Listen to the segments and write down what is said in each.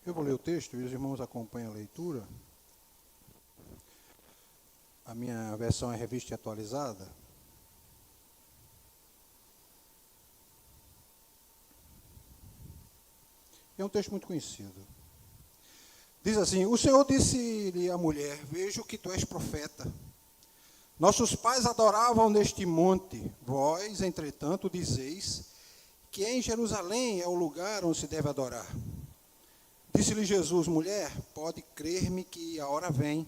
Eu vou ler o texto e os irmãos acompanham a leitura. A minha versão é revista e atualizada. É um texto muito conhecido. Diz assim: o Senhor disse-lhe à mulher: vejo que tu és profeta. Nossos pais adoravam neste monte. Vós, entretanto, dizeis que em Jerusalém é o lugar onde se deve adorar. Disse-lhe Jesus: mulher, pode crer-me que a hora vem,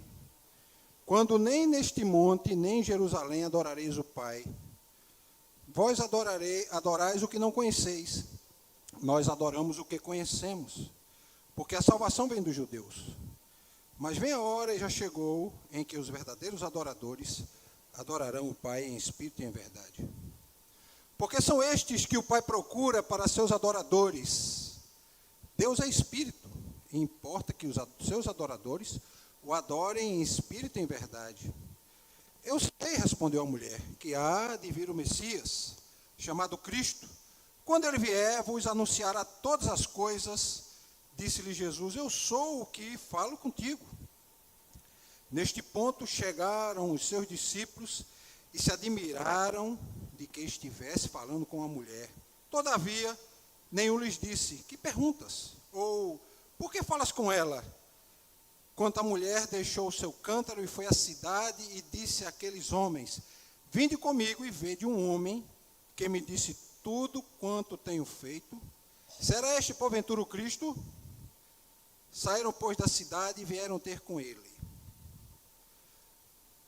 quando nem neste monte, nem em Jerusalém adorareis o Pai. Vós adorais o que não conheceis. Nós adoramos o que conhecemos, porque a salvação vem dos judeus. Mas vem a hora, e já chegou, em que os verdadeiros adoradores adorarão o Pai em espírito e em verdade. Porque são estes que o Pai procura para seus adoradores. Deus é espírito, e importa que os seus adoradores o adorem em espírito e em verdade. Eu sei, respondeu a mulher, que há de vir o Messias, chamado Cristo. Quando ele vier, vos anunciará todas as coisas. Disse-lhe Jesus: eu sou o que falo contigo. Neste ponto chegaram os seus discípulos e se admiraram de que estivesse falando com a mulher. Todavia, nenhum lhes disse: que perguntas? Ou, por que falas com ela? Quanto a mulher deixou o seu cântaro e foi à cidade e disse àqueles homens: vinde comigo e vede um homem que me disse tudo quanto tenho feito. Será este porventura o Cristo? Saíram, pois, da cidade e vieram ter com ele.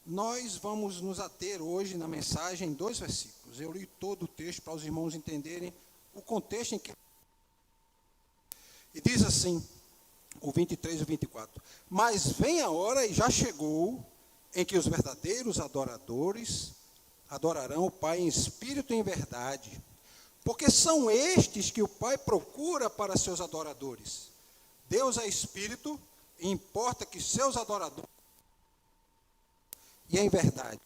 Nós vamos nos ater hoje na mensagem em 2 versículos. Eu li todo o texto para os irmãos entenderem o contexto em que... E diz assim, o 23 e o 24. Mas vem a hora, e já chegou, em que os verdadeiros adoradores adorarão o Pai em espírito e em verdade. Porque são estes que o Pai procura para seus adoradores. Deus é espírito, e importa que seus adoradores e em verdade.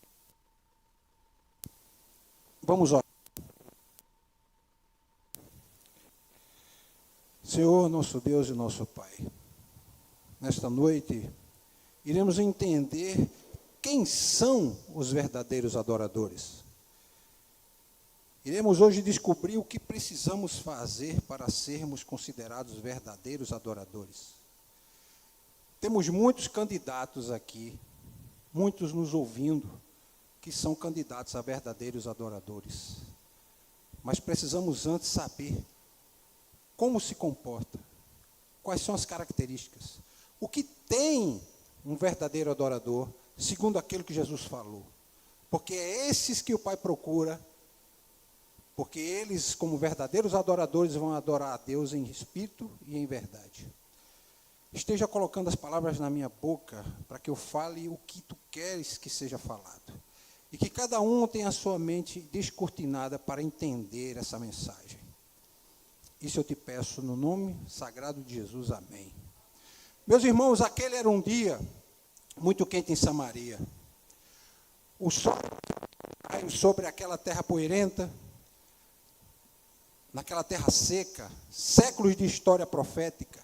Vamos orar. Senhor, nosso Deus e nosso Pai, nesta noite iremos entender quem são os verdadeiros adoradores. Iremos hoje descobrir o que precisamos fazer para sermos considerados verdadeiros adoradores. Temos muitos candidatos aqui, muitos nos ouvindo, que são candidatos a verdadeiros adoradores. Mas precisamos antes saber como se comporta, quais são as características, o que tem um verdadeiro adorador, segundo aquilo que Jesus falou. Porque é esses que o Pai procura, porque eles, como verdadeiros adoradores, vão adorar a Deus em espírito e em verdade. Esteja colocando as palavras na minha boca, para que eu fale o que tu queres que seja falado. E que cada um tenha a sua mente descortinada para entender essa mensagem. Isso eu te peço no nome sagrado de Jesus, amém. Meus irmãos, aquele era um dia muito quente em Samaria. O sol caiu sobre aquela terra poeirenta, naquela terra seca, séculos de história profética,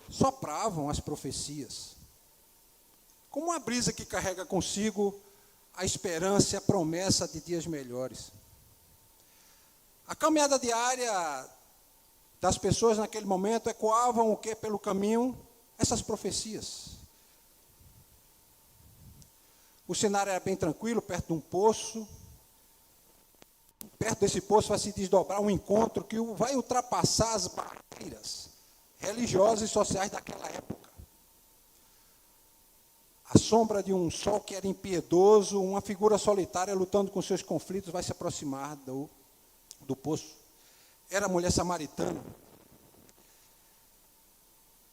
sopravam as profecias, como uma brisa que carrega consigo a esperança e a promessa de dias melhores. A caminhada diária das pessoas naquele momento ecoavam o que pelo caminho? Essas profecias. O cenário era bem tranquilo, perto de um poço. Perto desse poço vai se desdobrar um encontro que vai ultrapassar as barreiras religiosas e sociais daquela época. A sombra de um sol que era impiedoso, uma figura solitária lutando com seus conflitos, vai se aproximar do poço. Era a mulher samaritana.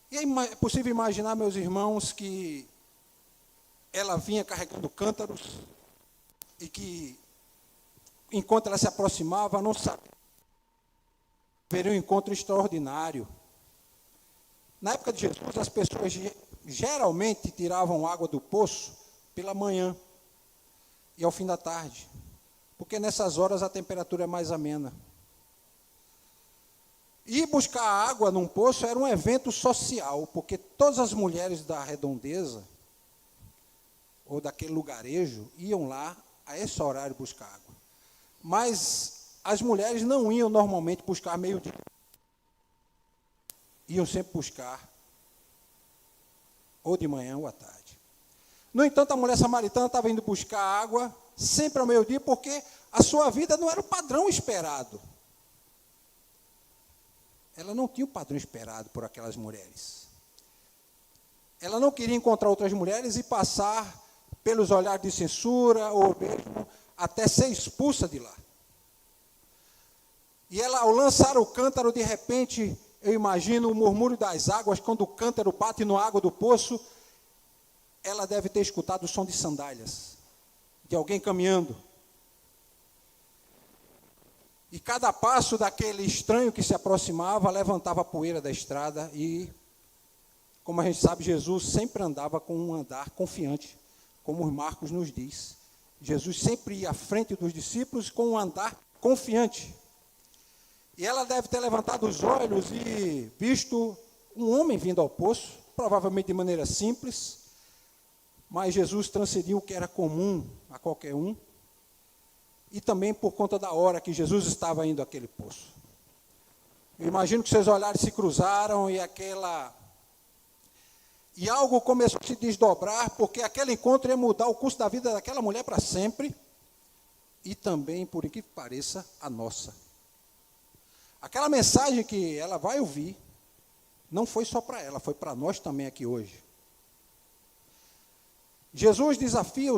E é possível imaginar, meus irmãos, que ela vinha carregando cântaros e que, enquanto ela se aproximava, não sabia. Veria um encontro extraordinário. Na época de Jesus, as pessoas geralmente tiravam água do poço pela manhã e ao fim da tarde, porque nessas horas a temperatura é mais amena. Ir buscar água num poço era um evento social, porque todas as mulheres da redondeza, ou daquele lugarejo, iam lá a esse horário buscar água. Mas as mulheres não iam normalmente buscar meio-dia. Iam sempre buscar ou de manhã ou à tarde. No entanto, a mulher samaritana estava indo buscar água sempre ao meio-dia, porque a sua vida não era o padrão esperado. Ela não tinha o padrão esperado por aquelas mulheres. Ela não queria encontrar outras mulheres e passar pelos olhares de censura, ou mesmo até ser expulsa de lá. E ela, ao lançar o cântaro, de repente, eu imagino o murmúrio das águas, quando o cântaro bate na água do poço, ela deve ter escutado o som de sandálias, de alguém caminhando. E cada passo daquele estranho que se aproximava, levantava a poeira da estrada e, como a gente sabe, Jesus sempre andava com um andar confiante, como os Marcos nos diz. Jesus sempre ia à frente dos discípulos com um andar confiante. E ela deve ter levantado os olhos e visto um homem vindo ao poço, provavelmente de maneira simples, mas Jesus transcendeu o que era comum a qualquer um, e também por conta da hora que Jesus estava indo àquele poço. Eu imagino que seus olhares se cruzaram e algo começou a se desdobrar, porque aquele encontro ia mudar o curso da vida daquela mulher para sempre, e também, por incrível que pareça, a nossa. Aquela mensagem que ela vai ouvir, não foi só para ela, foi para nós também aqui hoje. Jesus desafia,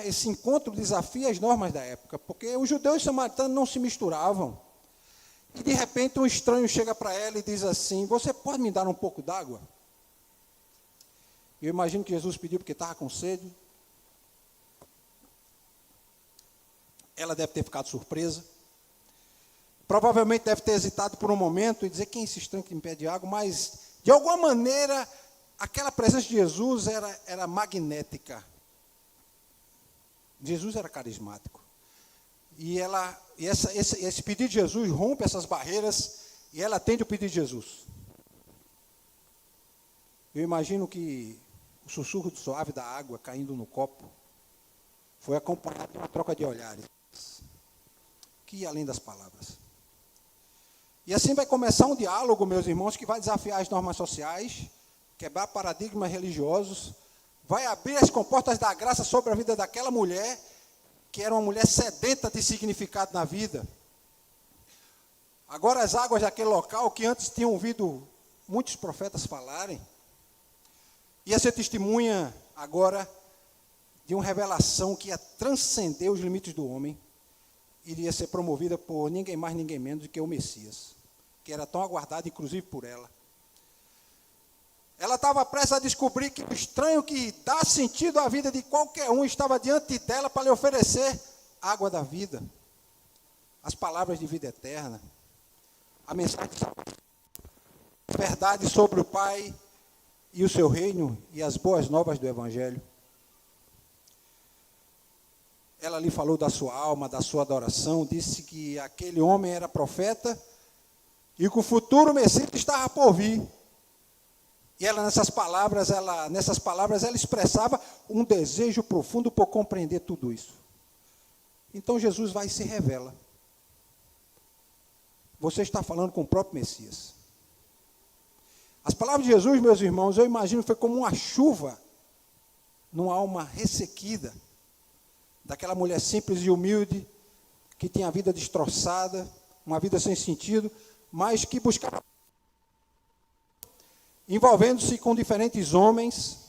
esse encontro desafia as normas da época, porque os judeus e os samaritanos não se misturavam. E de repente um estranho chega para ela e diz assim: você pode me dar um pouco d'água? Eu imagino que Jesus pediu porque estava com sede. Ela deve ter ficado surpresa. Provavelmente deve ter hesitado por um momento e dizer: quem é esse estranho que me pede água? Mas, de alguma maneira, aquela presença de Jesus era magnética. Jesus era carismático. E esse pedido de Jesus rompe essas barreiras e ela atende o pedido de Jesus. Eu imagino que o sussurro suave da água caindo no copo foi acompanhado de uma troca de olhares, que ia além das palavras. E assim vai começar um diálogo, meus irmãos, que vai desafiar as normas sociais, quebrar paradigmas religiosos, vai abrir as comportas da graça sobre a vida daquela mulher, que era uma mulher sedenta de significado na vida. Agora as águas daquele local, que antes tinham ouvido muitos profetas falarem, ia ser testemunha agora de uma revelação que ia transcender os limites do homem, iria ser promovida por ninguém mais, ninguém menos do que o Messias, que era tão aguardado, inclusive, por ela. Ela estava prestes a descobrir que o estranho que dá sentido à vida de qualquer um estava diante dela para lhe oferecer água da vida, as palavras de vida eterna, a mensagem de salvação, a verdade sobre o Pai e o seu reino e as boas novas do Evangelho. Ela lhe falou da sua alma, da sua adoração, disse que aquele homem era profeta e que o futuro Messias estava por vir. E ela, nessas palavras, ela expressava um desejo profundo por compreender tudo isso. Então Jesus vai e se revela. Você está falando com o próprio Messias. As palavras de Jesus, meus irmãos, eu imagino que foi como uma chuva numa alma ressequida, daquela mulher simples e humilde, que tinha a vida destroçada, uma vida sem sentido, mas que buscava, envolvendo-se com diferentes homens,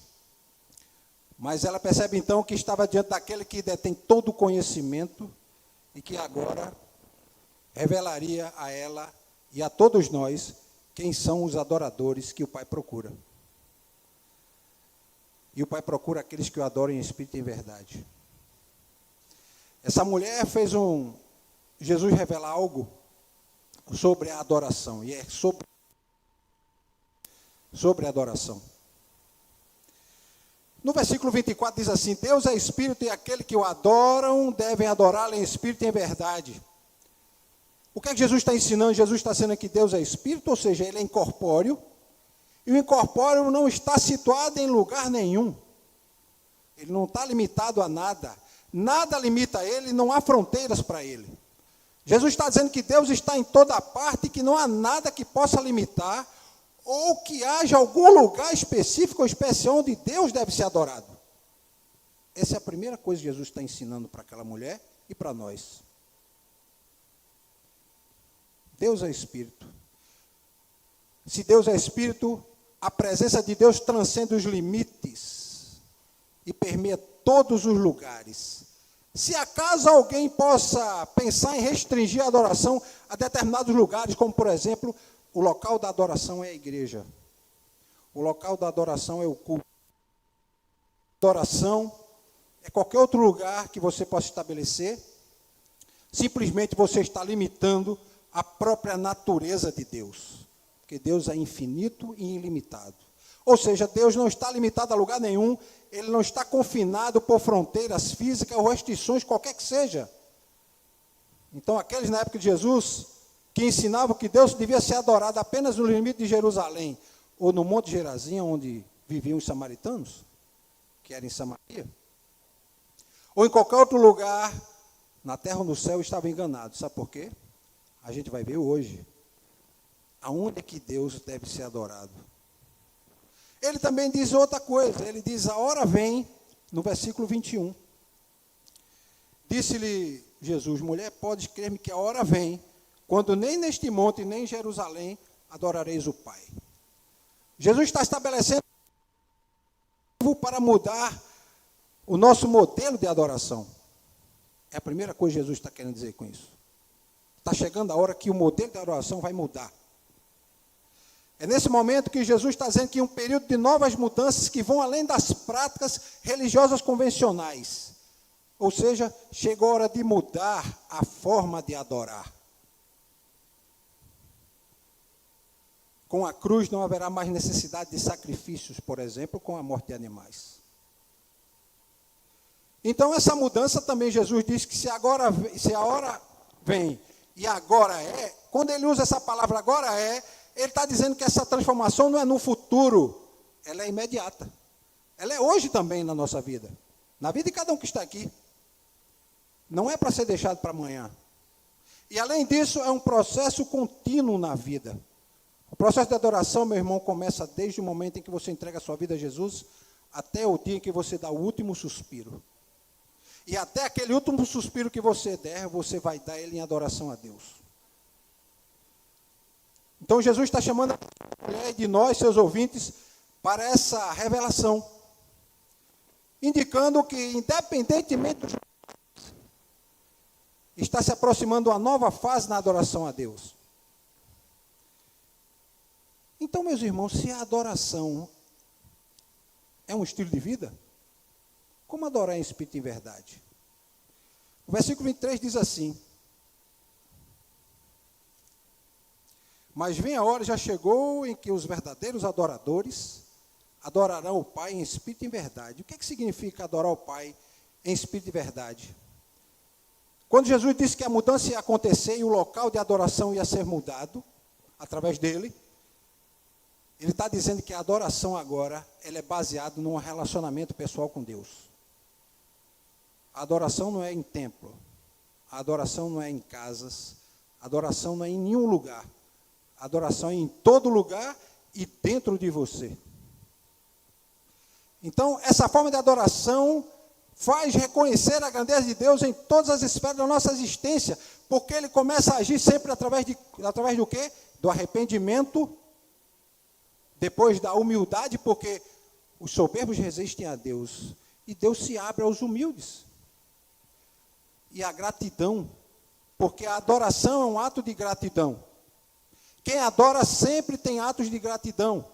mas ela percebe então que estava diante daquele que detém todo o conhecimento e que agora revelaria a ela e a todos nós quem são os adoradores que o Pai procura. E o Pai procura aqueles que o adoram em espírito e em verdade. Essa mulher fez Jesus revela algo sobre a adoração, e é sobre a adoração. No versículo 24 diz assim: Deus é espírito e aquele que o adoram devem adorá-lo em espírito e em verdade. O que é que Jesus está ensinando? Jesus está dizendo que Deus é espírito, ou seja, ele é incorpóreo, e o incorpóreo não está situado em lugar nenhum. Ele não está limitado a nada. Nada limita ele, não há fronteiras para ele. Jesus está dizendo que Deus está em toda parte e que não há nada que possa limitar ou que haja algum lugar específico ou especial onde Deus deve ser adorado. Essa é a primeira coisa que Jesus está ensinando para aquela mulher e para nós. Deus é espírito. Se Deus é espírito, a presença de Deus transcende os limites e permeia todos os lugares. Se acaso alguém possa pensar em restringir a adoração a determinados lugares, como por exemplo, o local da adoração é a igreja. O local da adoração é o culto. A adoração é qualquer outro lugar que você possa estabelecer. Simplesmente você está limitando a própria natureza de Deus. Porque Deus é infinito e ilimitado. Ou seja, Deus não está limitado a lugar nenhum, ele não está confinado por fronteiras físicas ou restrições, qualquer que seja. Então, aqueles na época de Jesus, que ensinavam que Deus devia ser adorado apenas no limite de Jerusalém, ou no Monte Gerazim, onde viviam os samaritanos, que era em Samaria, ou em qualquer outro lugar, na terra ou no céu, estavam enganados. Sabe por quê? A gente vai ver hoje, aonde é que Deus deve ser adorado. Ele também diz outra coisa, ele diz, a hora vem, no versículo 21. Disse-lhe Jesus, mulher, podes crer-me que a hora vem, quando nem neste monte, nem em Jerusalém, adorareis o Pai. Jesus está estabelecendo para mudar o nosso modelo de adoração. É a primeira coisa que Jesus está querendo dizer com isso. Está chegando a hora que o modelo de adoração vai mudar. É nesse momento que Jesus está dizendo que um período de novas mudanças que vão além das práticas religiosas convencionais. Ou seja, chegou a hora de mudar a forma de adorar. Com a cruz não haverá mais necessidade de sacrifícios, por exemplo, com a morte de animais. Então essa mudança também Jesus diz que se a hora vem e agora é, quando ele usa essa palavra agora é, ele está dizendo que essa transformação não é no futuro, ela é imediata. Ela é hoje também na nossa vida. Na vida de cada um que está aqui. Não é para ser deixado para amanhã. E além disso, é um processo contínuo na vida. O processo de adoração, meu irmão, começa desde o momento em que você entrega a sua vida a Jesus, até o dia em que você dá o último suspiro. E até aquele último suspiro que você der, você vai dar ele em adoração a Deus. Então Jesus está chamando a mulher de nós, seus ouvintes, para essa revelação. Indicando que, independentemente dos está se aproximando uma nova fase na adoração a Deus. Então, meus irmãos, se a adoração é um estilo de vida, como adorar em espírito e em verdade? O versículo 23 diz assim: mas vem a hora, já chegou, em que os verdadeiros adoradores adorarão o Pai em espírito e em verdade. O que é que significa adorar o Pai em espírito e verdade? Quando Jesus disse que a mudança ia acontecer e o local de adoração ia ser mudado, através dele, ele está dizendo que a adoração agora, ela é baseada num relacionamento pessoal com Deus. A adoração não é em templo, a adoração não é em casas, a adoração não é em nenhum lugar. A adoração é em todo lugar e dentro de você. Então, essa forma de adoração faz reconhecer a grandeza de Deus em todas as esferas da nossa existência, porque ele começa a agir sempre através do quê? Do arrependimento, depois da humildade, porque os soberbos resistem a Deus, e Deus se abre aos humildes. E a gratidão, porque a adoração é um ato de gratidão. Quem adora sempre tem atos de gratidão.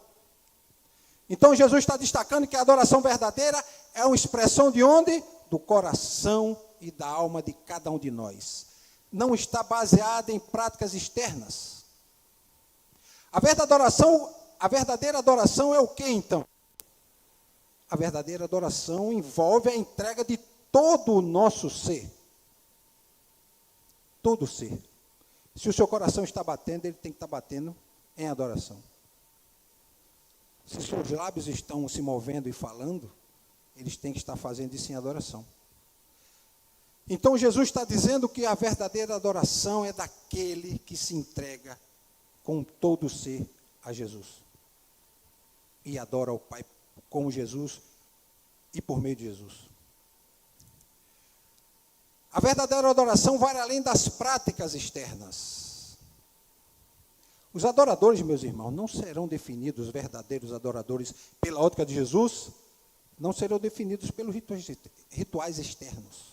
Então Jesus está destacando que a adoração verdadeira é uma expressão de onde? Do coração e da alma de cada um de nós. Não está baseada em práticas externas. A verdadeira adoração é o que então? A verdadeira adoração envolve a entrega de todo o nosso ser. Todo o ser. Se o seu coração está batendo, ele tem que estar batendo em adoração. Se seus lábios estão se movendo e falando, eles têm que estar fazendo isso em adoração. Então Jesus está dizendo que a verdadeira adoração é daquele que se entrega com todo o ser a Jesus. E adora o Pai como Jesus e por meio de Jesus. A verdadeira adoração vai além das práticas externas. Os adoradores, meus irmãos, não serão definidos, os verdadeiros adoradores, pela ótica de Jesus, não serão definidos pelos rituais externos.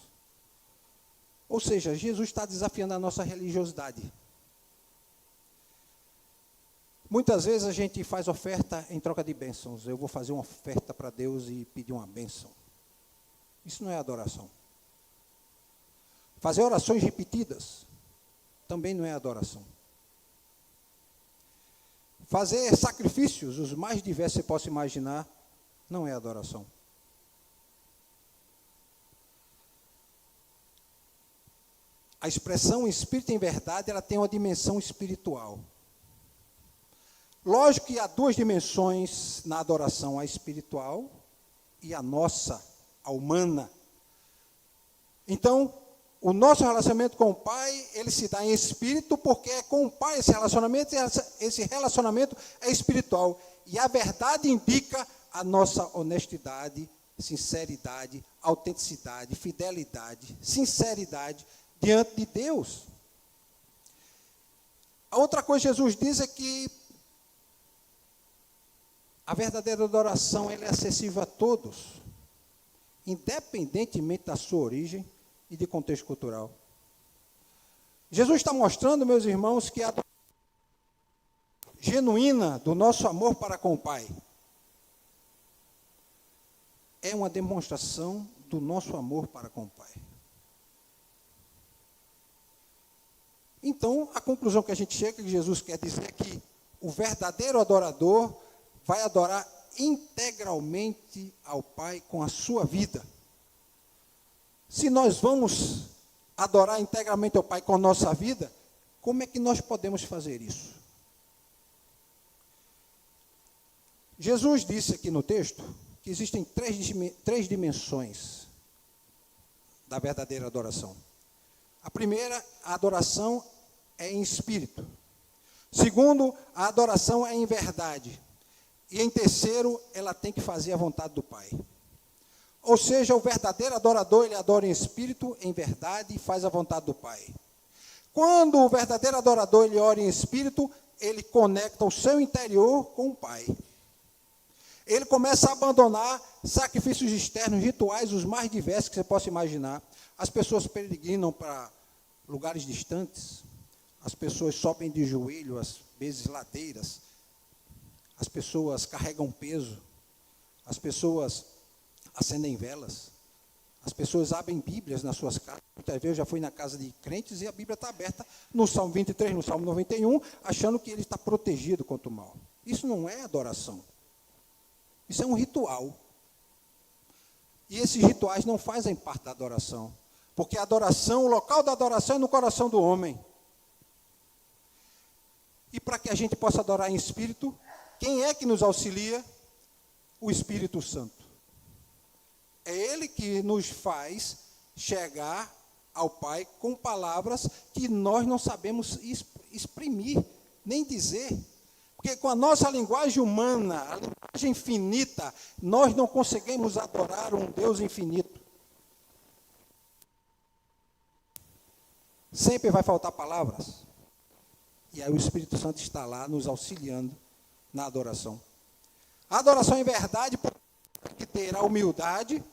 Ou seja, Jesus está desafiando a nossa religiosidade. Muitas vezes a gente faz oferta em troca de bênçãos. Eu vou fazer uma oferta para Deus e pedir uma bênção. Isso não é adoração. Fazer orações repetidas também não é adoração. Fazer sacrifícios, os mais diversos que você possa imaginar, não é adoração. A expressão espírito em verdade, ela tem uma dimensão espiritual. Lógico que há duas dimensões na adoração, a espiritual e a nossa, a humana. Então, o nosso relacionamento com o Pai, ele se dá em espírito, porque é com o Pai esse relacionamento é espiritual. E a verdade indica a nossa honestidade, sinceridade, autenticidade, fidelidade, sinceridade diante de Deus. A outra coisa que Jesus diz é que a verdadeira adoração ela é acessível a todos, independentemente da sua origem e de contexto cultural. Jesus está mostrando, meus irmãos, que a adoração genuína do nosso amor para com o Pai é uma demonstração do nosso amor para com o Pai. Então, a conclusão que a gente chega, que Jesus quer dizer é que o verdadeiro adorador vai adorar integralmente ao Pai com a sua vida. Se nós vamos adorar integralmente ao Pai com a nossa vida, como é que nós podemos fazer isso? Jesus disse aqui no texto que existem três dimensões da verdadeira adoração. A primeira, a adoração é em espírito. Segundo, a adoração é em verdade. E em terceiro, ela tem que fazer a vontade do Pai. Ou seja, o verdadeiro adorador, ele adora em espírito, em verdade, e faz a vontade do Pai. Quando o verdadeiro adorador, ele ora em espírito, ele conecta o seu interior com o Pai. Ele começa a abandonar sacrifícios externos, rituais, os mais diversos que você possa imaginar. As pessoas peregrinam para lugares distantes, as pessoas sobem de joelho, às vezes ladeiras, as pessoas carregam peso, as pessoas acendem velas, as pessoas abrem Bíblias nas suas casas. Muitas vezes eu já fui na casa de crentes e a Bíblia está aberta no Salmo 23, no Salmo 91, achando que ele está protegido contra o mal. Isso não é adoração. Isso é um ritual. E esses rituais não fazem parte da adoração. Porque a adoração, o local da adoração é no coração do homem. E para que a gente possa adorar em espírito, quem é que nos auxilia? O Espírito Santo. É Ele que nos faz chegar ao Pai com palavras que nós não sabemos exprimir, nem dizer. Porque com a nossa linguagem humana, a linguagem infinita, nós não conseguimos adorar um Deus infinito. Sempre vai faltar palavras. E aí o Espírito Santo está lá nos auxiliando na adoração. A adoração em verdade tem que ter a humildade,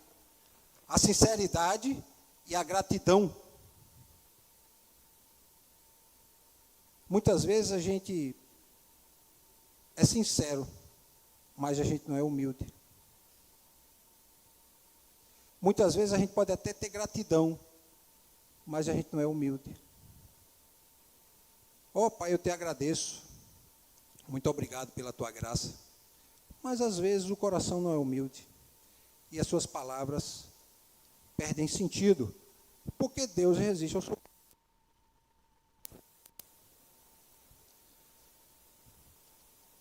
a sinceridade e a gratidão. Muitas vezes a gente é sincero, mas a gente não é humilde. Muitas vezes a gente pode até ter gratidão, mas a gente não é humilde. Oh, Pai, eu te agradeço. Muito obrigado pela tua graça. Mas às vezes o coração não é humilde. E as suas palavras perdem sentido. Porque Deus resiste ao seu.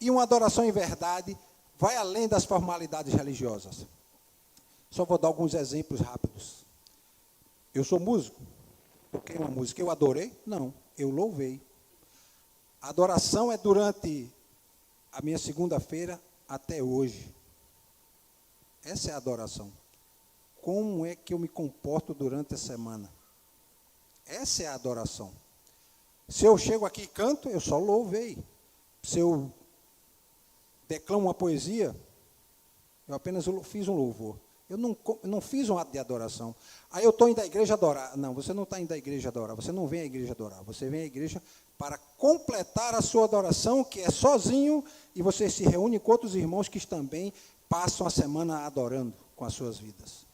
E uma adoração em verdade vai além das formalidades religiosas. Só vou dar alguns exemplos rápidos. Eu sou músico. Toquei uma música. Eu adorei? Não, eu louvei. A adoração é durante a minha segunda-feira até hoje. Essa é a adoração. Como é que eu me comporto durante a semana? Essa é a adoração. Se eu chego aqui e canto, eu só louvei. Se eu declamo uma poesia, eu apenas fiz um louvor. Eu não fiz um ato de adoração. Aí eu estou indo à igreja adorar. Não, você não está indo à igreja adorar. Você não vem à igreja adorar. Você vem à igreja para completar a sua adoração, que é sozinho, e você se reúne com outros irmãos que também passam a semana adorando com as suas vidas.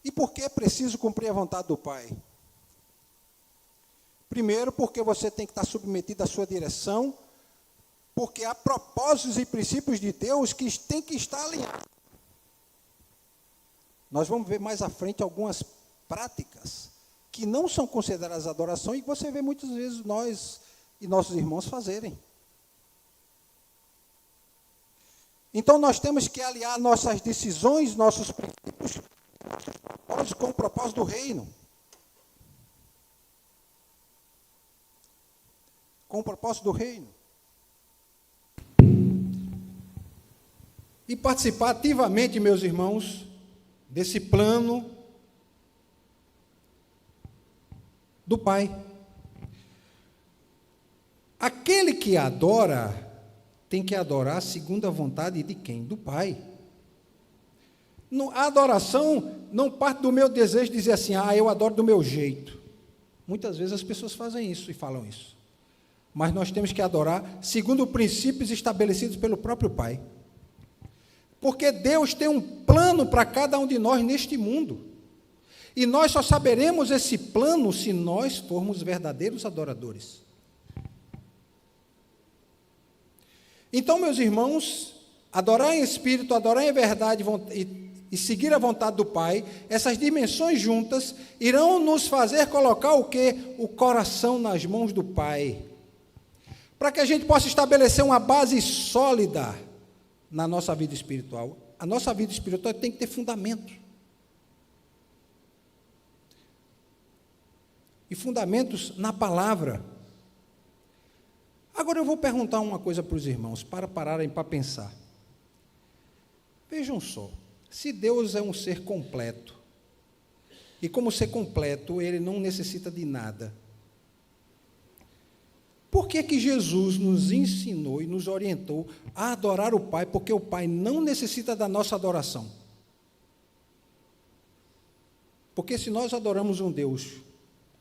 E por que é preciso cumprir a vontade do Pai? Primeiro, porque você tem que estar submetido à sua direção, porque há propósitos e princípios de Deus que tem que estar alinhados. Nós vamos ver mais à frente algumas práticas que não são consideradas adoração e que você vê muitas vezes nós e nossos irmãos fazerem. Então nós temos que aliar nossas decisões, nossos princípios, com o propósito do reino. Com o propósito do reino. E participar ativamente, meus irmãos, desse plano do Pai. Aquele que adora, tem que adorar segundo a vontade de quem? Do Pai. A adoração não parte do meu desejo de dizer assim, eu adoro do meu jeito. Muitas vezes as pessoas fazem isso e falam isso. Mas nós temos que adorar segundo princípios estabelecidos pelo próprio Pai. Porque Deus tem um plano para cada um de nós neste mundo. E nós só saberemos esse plano se nós formos verdadeiros adoradores. Então, meus irmãos, adorar em espírito, adorar em verdade e seguir a vontade do Pai, essas dimensões juntas irão nos fazer colocar o quê? O coração nas mãos do Pai. Para que a gente possa estabelecer uma base sólida na nossa vida espiritual. A nossa vida espiritual tem que ter fundamento. E fundamentos na palavra. Agora eu vou perguntar uma coisa para os irmãos, para pararem para pensar. Vejam só, se Deus é um ser completo, e como ser completo, ele não necessita de nada, por que que Jesus nos ensinou e nos orientou a adorar o Pai? Porque o Pai não necessita da nossa adoração. Porque se nós adoramos um Deus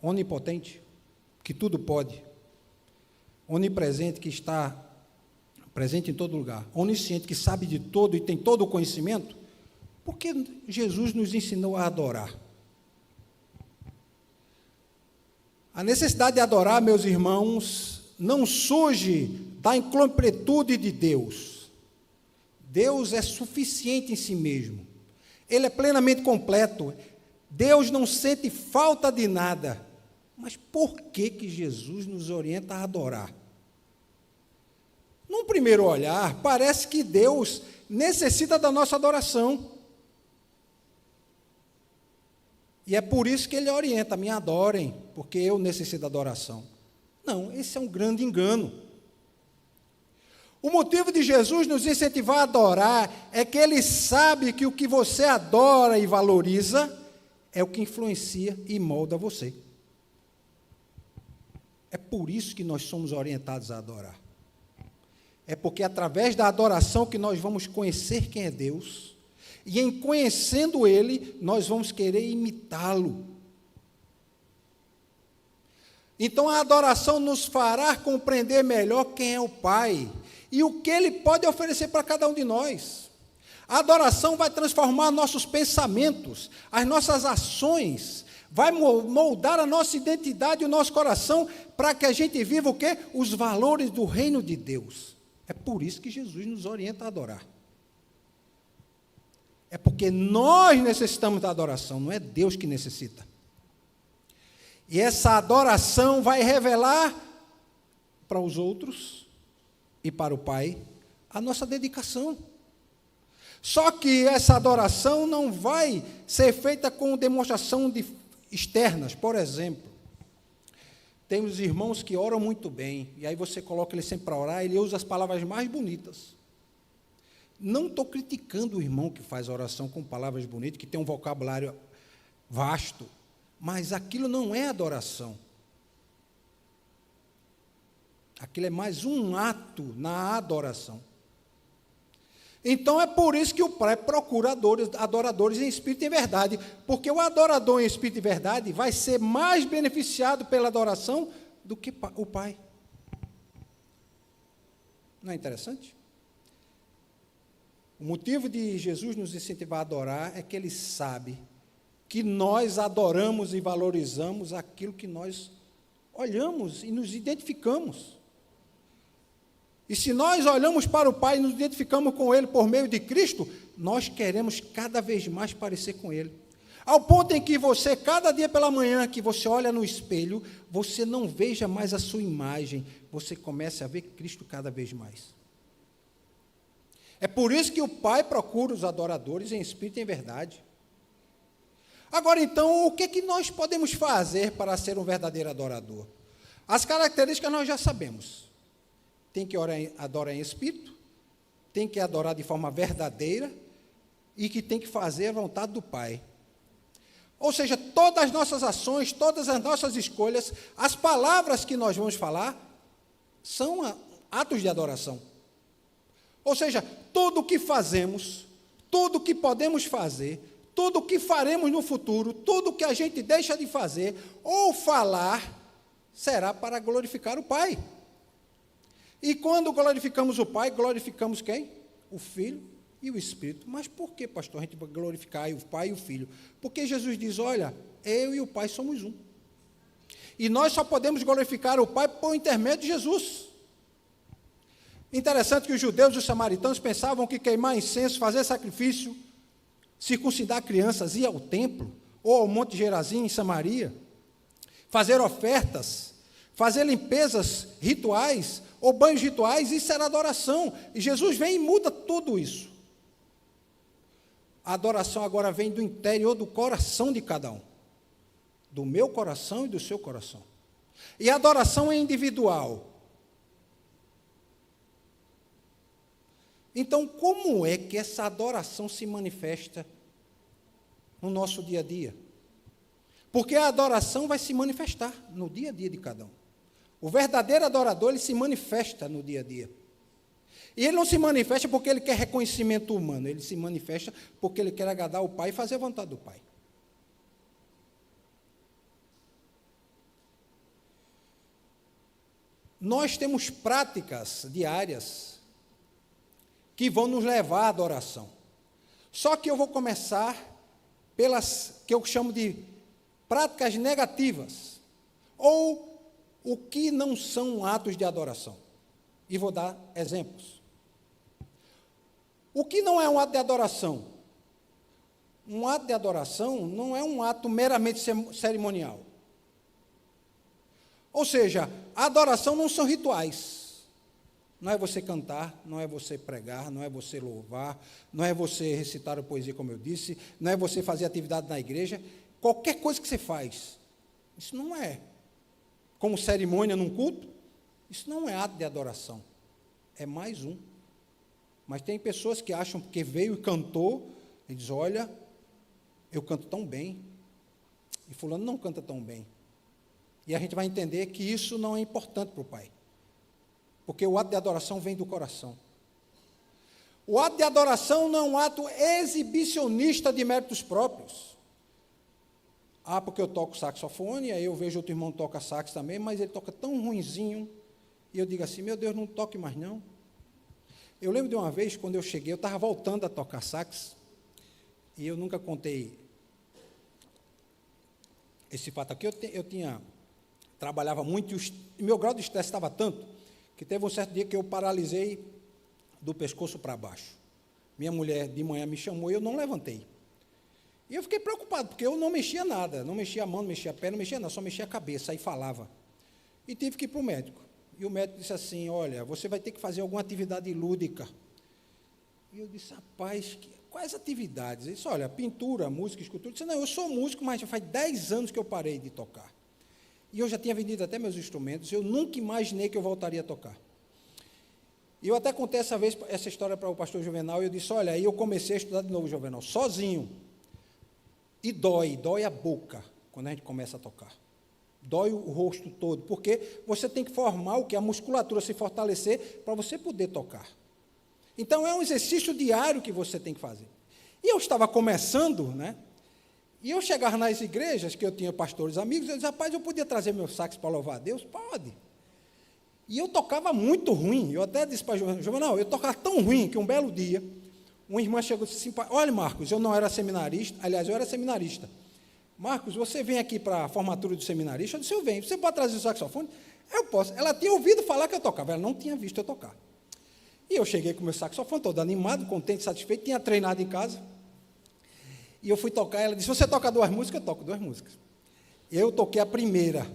onipotente, que tudo pode, onipresente, que está presente em todo lugar, onisciente, que sabe de todo e tem todo o conhecimento, por que Jesus nos ensinou a adorar? A necessidade de adorar, meus irmãos, não surge da incompletude de Deus. Deus é suficiente em si mesmo. Ele é plenamente completo. Deus não sente falta de nada. Mas por que que Jesus nos orienta a adorar? Num primeiro olhar, parece que Deus necessita da nossa adoração. E é por isso que Ele orienta, me adorem, porque eu necessito da adoração. Não, esse é um grande engano. O motivo de Jesus nos incentivar a adorar é que Ele sabe que o que você adora e valoriza é o que influencia e molda você. É por isso que nós somos orientados a adorar. É porque é através da adoração que nós vamos conhecer quem é Deus, e em conhecendo Ele, nós vamos querer imitá-lo. Então a adoração nos fará compreender melhor quem é o Pai e o que Ele pode oferecer para cada um de nós. A adoração vai transformar nossos pensamentos, as nossas ações, vai moldar a nossa identidade e o nosso coração para que a gente viva o quê? Os valores do reino de Deus. É por isso que Jesus nos orienta a adorar. É porque nós necessitamos da adoração, não é Deus que necessita. E essa adoração vai revelar para os outros e para o Pai a nossa dedicação. Só que essa adoração não vai ser feita com demonstração externas. Por exemplo, temos irmãos que oram muito bem, e aí você coloca ele sempre para orar, ele usa as palavras mais bonitas. Não estou criticando o irmão que faz oração com palavras bonitas, que tem um vocabulário vasto, mas aquilo não é adoração. Aquilo é mais um ato na adoração. Então é por isso que o Pai procura adoradores em espírito e em verdade, porque o adorador em espírito e verdade vai ser mais beneficiado pela adoração do que o Pai. Não é interessante? O motivo de Jesus nos incentivar a adorar é que Ele sabe que nós adoramos e valorizamos aquilo que nós olhamos e nos identificamos. E se nós olhamos para o Pai e nos identificamos com Ele por meio de Cristo, nós queremos cada vez mais parecer com Ele. Ao ponto em que você, cada dia pela manhã, que você olha no espelho, você não veja mais a sua imagem, você começa a ver Cristo cada vez mais. É por isso que o Pai procura os adoradores em espírito e em verdade. Agora, então, o que nós podemos fazer para ser um verdadeiro adorador? As características nós já sabemos. Tem que adorar em espírito, tem que adorar de forma verdadeira e que tem que fazer a vontade do Pai. Ou seja, todas as nossas ações, todas as nossas escolhas, as palavras que nós vamos falar, são atos de adoração. Ou seja, tudo o que fazemos, tudo o que podemos fazer, tudo o que faremos no futuro, tudo o que a gente deixa de fazer ou falar, será para glorificar o Pai. E quando glorificamos o Pai, glorificamos quem? O Filho e o Espírito. Mas por que, pastor, a gente vai glorificar o Pai e o Filho? Porque Jesus diz, olha, eu e o Pai somos um. E nós só podemos glorificar o Pai por intermédio de Jesus. Interessante que os judeus e os samaritanos pensavam que queimar incenso, fazer sacrifício, circuncidar crianças, ir ao templo, ou ao Monte Gerazim, em Samaria, fazer ofertas, fazer limpezas rituais, ou banhos rituais, isso era adoração. E Jesus vem e muda tudo isso. A adoração agora vem do interior do coração de cada um. Do meu coração e do seu coração. E a adoração é individual. Então, como é que essa adoração se manifesta no nosso dia a dia? Porque a adoração vai se manifestar no dia a dia de cada um. O verdadeiro adorador, ele se manifesta no dia a dia. E ele não se manifesta porque ele quer reconhecimento humano, ele se manifesta porque ele quer agradar o Pai e fazer a vontade do Pai. Nós temos práticas diárias que vão nos levar à adoração. Só que eu vou começar pelas que eu chamo de práticas negativas, ou o que não são atos de adoração. E vou dar exemplos. O que não é um ato de adoração? Um ato de adoração não é um ato meramente cerimonial. Ou seja, a adoração não são rituais. Não é você cantar, não é você pregar, não é você louvar, não é você recitar a poesia, como eu disse, não é você fazer atividade na igreja. Qualquer coisa que você faz, isso não é como cerimônia num culto, isso não é ato de adoração, é mais um. Mas tem pessoas que acham que veio e cantou, e diz, olha, eu canto tão bem, e fulano não canta tão bem. E a gente vai entender que isso não é importante para o Pai, porque o ato de adoração vem do coração. O ato de adoração não é um ato exibicionista de méritos próprios. Ah, porque eu toco saxofone, aí eu vejo outro irmão que toca sax também, mas ele toca tão ruinzinho, e eu digo assim, meu Deus, não toque mais não. Eu lembro de uma vez, quando eu cheguei, eu estava voltando a tocar sax, e eu nunca contei esse fato aqui. Eu trabalhava muito, e meu grau de estresse estava tanto, que teve um certo dia que eu paralisei do pescoço para baixo. Minha mulher de manhã me chamou e eu não levantei. E eu fiquei preocupado, porque eu não mexia nada, não mexia a mão, não mexia a pé, não mexia nada, só mexia a cabeça, aí falava. E tive que ir para o médico. E o médico disse assim, olha, você vai ter que fazer alguma atividade lúdica. E eu disse, rapaz, quais atividades? Ele disse, olha, pintura, música, escultura. Eu disse, não, eu sou músico, mas já faz 10 anos que eu parei de tocar. E eu já tinha vendido até meus instrumentos, eu nunca imaginei que eu voltaria a tocar. E eu até contei essa história para o pastor Juvenal, e eu disse, olha, aí eu comecei a estudar de novo, Juvenal, sozinho. E dói a boca, quando a gente começa a tocar. Dói o rosto todo, porque você tem que formar o que? A musculatura se fortalecer para você poder tocar. Então, é um exercício diário que você tem que fazer. E eu estava começando, né? E eu chegava nas igrejas, que eu tinha pastores amigos, eu disse, rapaz, eu podia trazer meu sax para louvar a Deus? Pode. E eu tocava muito ruim. Eu até disse para o Juvenal, eu tocava tão ruim que um belo dia, uma irmã chegou e disse assim, olha, Marcos, eu não era seminarista, aliás, eu era seminarista. Marcos, você vem aqui para a formatura do seminarista? Eu disse, eu venho. Você pode trazer o saxofone? Eu posso. Ela tinha ouvido falar que eu tocava, ela não tinha visto eu tocar. E eu cheguei com o meu saxofone, todo animado, contente, satisfeito, tinha treinado em casa. E eu fui tocar, ela disse, você toca 2 músicas? Eu toco 2 músicas. Eu toquei a primeira.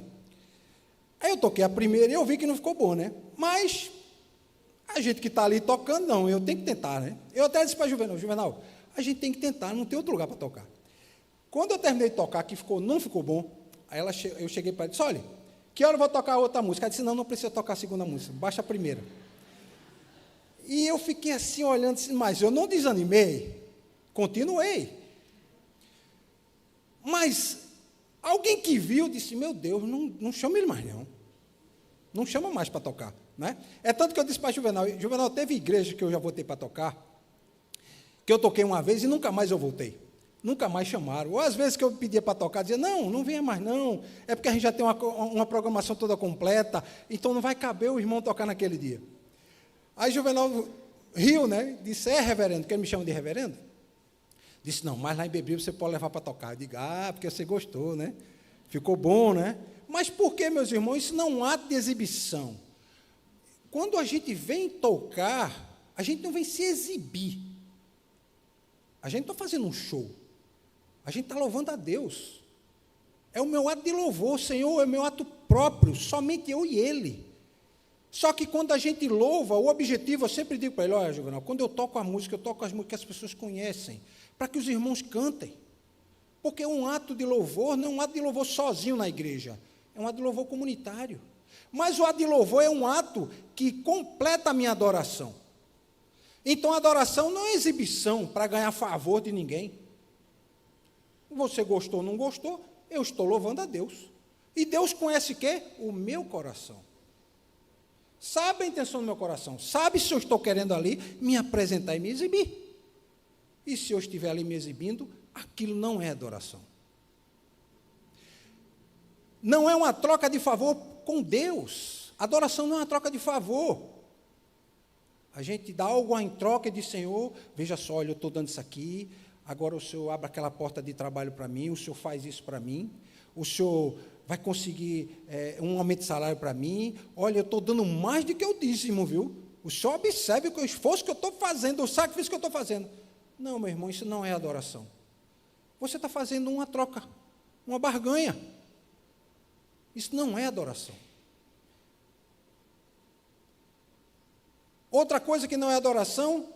Aí eu toquei a primeira e eu vi que não ficou bom, né? Mas a gente que está ali tocando, não, eu tenho que tentar, né? Eu até disse para Juvenal, a gente tem que tentar, não tem outro lugar para tocar. Quando eu terminei de tocar, que não ficou bom, aí eu cheguei para ela e disse, olha, que hora eu vou tocar outra música? Ela disse, não precisa tocar a segunda música, baixa a primeira. E eu fiquei assim olhando, mas eu não desanimei, continuei. Mas alguém que viu disse, meu Deus, não chama ele mais não. Não chama mais para tocar. Né? É tanto que eu disse para Juvenal, teve igreja que eu já voltei para tocar, que eu toquei uma vez e nunca mais eu voltei. Nunca mais chamaram. Ou às vezes que eu pedia para tocar, dizia, não venha mais não, é porque a gente já tem uma programação toda completa, então não vai caber o irmão tocar naquele dia. Aí Juvenal riu, né? Disse, reverendo, que ele me chama de reverendo? Disse, não, mas lá em Beberibe você pode levar para tocar. Eu digo, porque você gostou, né? Ficou bom, né? Mas por que, meus irmãos? Isso não é um ato de exibição. Quando a gente vem tocar, a gente não vem se exibir. A gente não está fazendo um show. A gente está louvando a Deus. É o meu ato de louvor, Senhor, é o meu ato próprio, somente eu e Ele. Só que quando a gente louva, o objetivo, eu sempre digo para ele, olha, Juvenal, quando eu toco a música, eu toco as músicas que as pessoas conhecem, para que os irmãos cantem. Porque um ato de louvor não é um ato de louvor sozinho na igreja, é um ato de louvor comunitário. Mas o ato de louvor é um ato que completa a minha adoração. Então, a adoração não é exibição para ganhar favor de ninguém. Você gostou ou não gostou, eu estou louvando a Deus. E Deus conhece o quê? O meu coração. Sabe a intenção do meu coração. Sabe se eu estou querendo ali me apresentar e me exibir. E se eu estiver ali me exibindo, aquilo não é adoração. Não é uma troca de favor com Deus. Adoração não é uma troca de favor. A gente dá algo em troca e diz, Senhor, veja só, olha, eu estou dando isso aqui, agora o Senhor abre aquela porta de trabalho para mim, o Senhor faz isso para mim, o Senhor vai conseguir um aumento de salário para mim, olha, eu estou dando mais do que eu dízimo, viu? O Senhor observe o esforço que eu estou fazendo, o sacrifício que eu estou fazendo. Não, meu irmão, isso não é adoração. Você está fazendo uma troca, uma barganha. Isso não é adoração. Outra coisa que não é adoração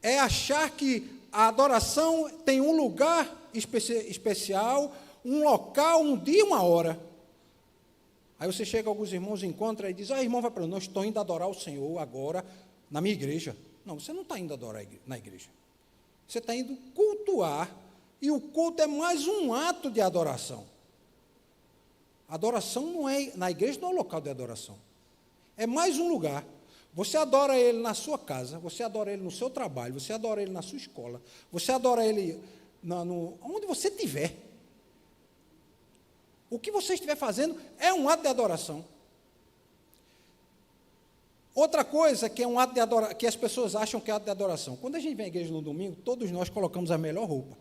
é achar que a adoração tem um lugar especial, um local, um dia, uma hora. Aí você chega, alguns irmãos encontram e diz, irmão, vai para lá, não, estou indo adorar o Senhor agora na minha igreja. Não, você não está indo adorar na igreja. Você está indo cultuar, e o culto é mais um ato de adoração. Adoração não é, na igreja não é o local de adoração. É mais um lugar. Você adora Ele na sua casa, você adora Ele no seu trabalho, você adora Ele na sua escola, você adora Ele onde você estiver. O que você estiver fazendo é um ato de adoração. Outra coisa que é um ato de adoração, que as pessoas acham que é ato de adoração. Quando a gente vem à igreja no domingo, todos nós colocamos a melhor roupa.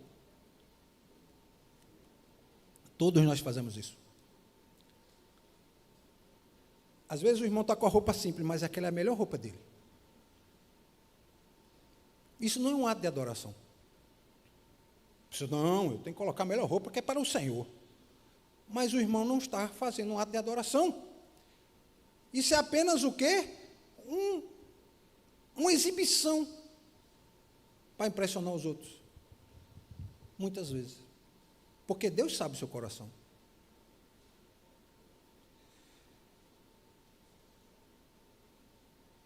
Todos nós fazemos isso. Às vezes o irmão está com a roupa simples, mas aquela é a melhor roupa dele. Isso não é um ato de adoração. Não, eu tenho que colocar a melhor roupa que é para o Senhor. Mas o irmão não está fazendo um ato de adoração. Isso é apenas o quê? Uma exibição para impressionar os outros. Muitas vezes. Porque Deus sabe o seu coração.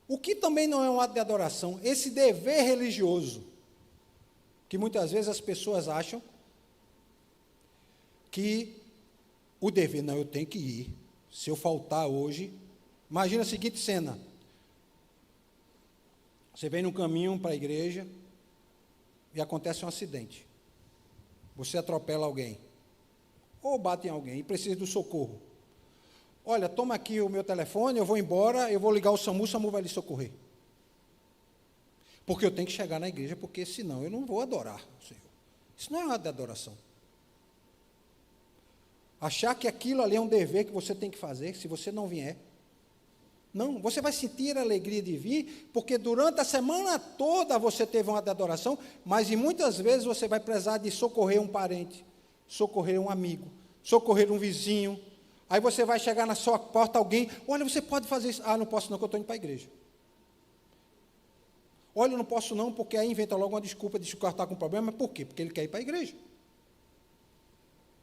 O que também não é um ato de adoração, esse dever religioso, que muitas vezes as pessoas acham que o dever, não, eu tenho que ir. Se eu faltar hoje, imagina a seguinte cena. Você vem no caminho para a igreja e acontece um acidente. Você atropela alguém, ou bate em alguém e precisa do socorro. Olha, toma aqui o meu telefone, eu vou embora, eu vou ligar o SAMU vai lhe socorrer. Porque eu tenho que chegar na igreja, porque senão eu não vou adorar o Senhor. Isso não é nada de adoração. Achar que aquilo ali é um dever que você tem que fazer, se você não vier. Não, você vai sentir a alegria de vir, porque durante a semana toda você teve uma adoração, mas e muitas vezes você vai precisar de socorrer um parente, socorrer um amigo, socorrer um vizinho. Aí você vai chegar na sua porta alguém, olha, você pode fazer isso. Ah, não posso não, que eu estou indo para a igreja. Olha, eu não posso não, porque aí inventa logo uma desculpa de que o cara está com problema. Mas por quê? Porque ele quer ir para a igreja.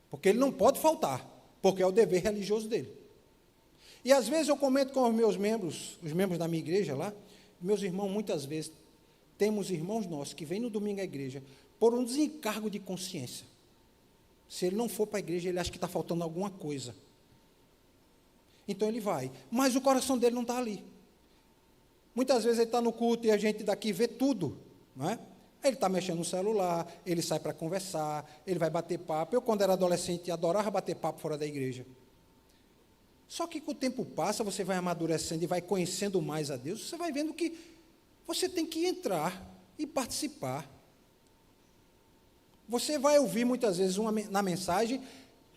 Porque ele não pode faltar, porque é o dever religioso dele. E às vezes eu comento com os meus membros, os membros da minha igreja lá, meus irmãos, muitas vezes, temos irmãos nossos que vêm no domingo à igreja por um desencargo de consciência. Se ele não for para a igreja, ele acha que está faltando alguma coisa. Então ele vai, mas o coração dele não está ali. Muitas vezes ele está no culto e a gente daqui vê tudo, não é? Ele está mexendo no celular, ele sai para conversar, ele vai bater papo. Eu, quando era adolescente, adorava bater papo fora da igreja. Só que com o tempo passa, você vai amadurecendo e vai conhecendo mais a Deus, você vai vendo que você tem que entrar e participar. Você vai ouvir muitas vezes na mensagem,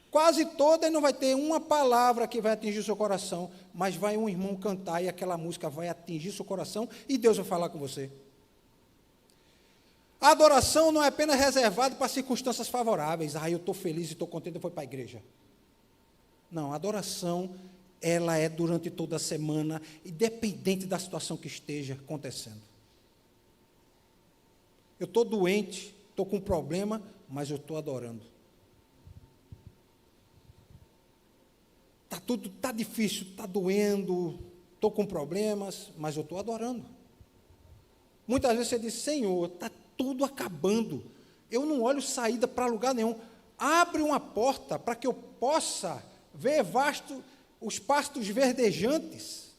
quase toda, e não vai ter uma palavra que vai atingir o seu coração, mas vai um irmão cantar e aquela música vai atingir o seu coração e Deus vai falar com você. A adoração não é apenas reservada para circunstâncias favoráveis. Ah, eu estou feliz e estou contente, eu fui para a igreja. Não, a adoração, ela é durante toda a semana, independente da situação que esteja acontecendo. Eu estou doente, estou com um problema, mas eu estou adorando. Está difícil, está doendo, estou com problemas, mas eu estou adorando. Muitas vezes você diz, Senhor, está tudo acabando, eu não olho saída para lugar nenhum, abre uma porta para que eu possa ver os pastos verdejantes.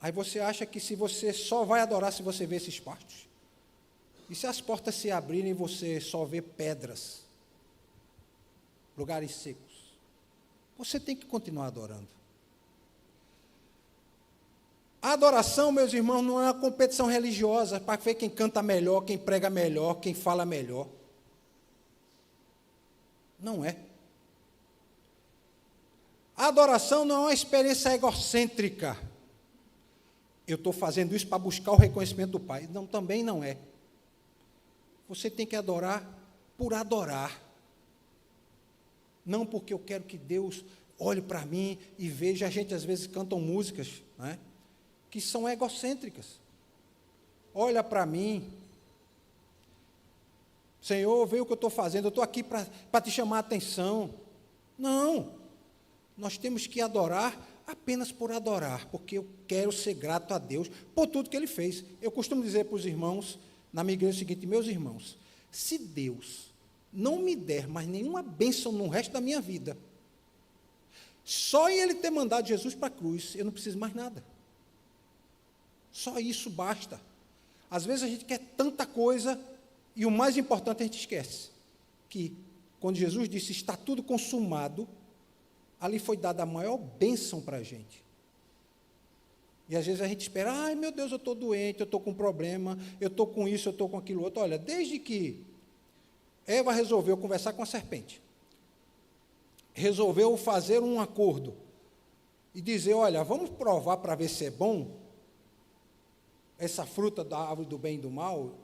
Aí você acha que se você só vai adorar se você vê esses pastos? E se as portas se abrirem e você só vê pedras, lugares secos? Você tem que continuar adorando. A adoração, meus irmãos, não é uma competição religiosa para ver quem canta melhor, quem prega melhor, quem fala melhor. Não é. A adoração não é uma experiência egocêntrica. Eu estou fazendo isso para buscar o reconhecimento do Pai. Não, também não é. Você tem que adorar por adorar. Não porque eu quero que Deus olhe para mim e veja. A gente às vezes cantam músicas, não é? Que são egocêntricas. Olha para mim. Senhor, vê o que eu estou fazendo, eu estou aqui para te chamar a atenção. Não. Nós temos que adorar apenas por adorar, porque eu quero ser grato a Deus por tudo que Ele fez. Eu costumo dizer para os irmãos, na minha igreja, o seguinte, meus irmãos, se Deus não me der mais nenhuma bênção no resto da minha vida, só em Ele ter mandado Jesus para a cruz, eu não preciso mais nada. Só isso basta. Às vezes a gente quer tanta coisa e o mais importante a gente esquece, que quando Jesus disse, está tudo consumado, ali foi dada a maior bênção para a gente. E às vezes a gente espera, ai meu Deus, eu estou doente, eu estou com problema, eu estou com isso, eu estou com aquilo outro. Olha, desde que Eva resolveu conversar com a serpente, resolveu fazer um acordo e dizer, olha, vamos provar para ver se é bom essa fruta da árvore do bem e do mal,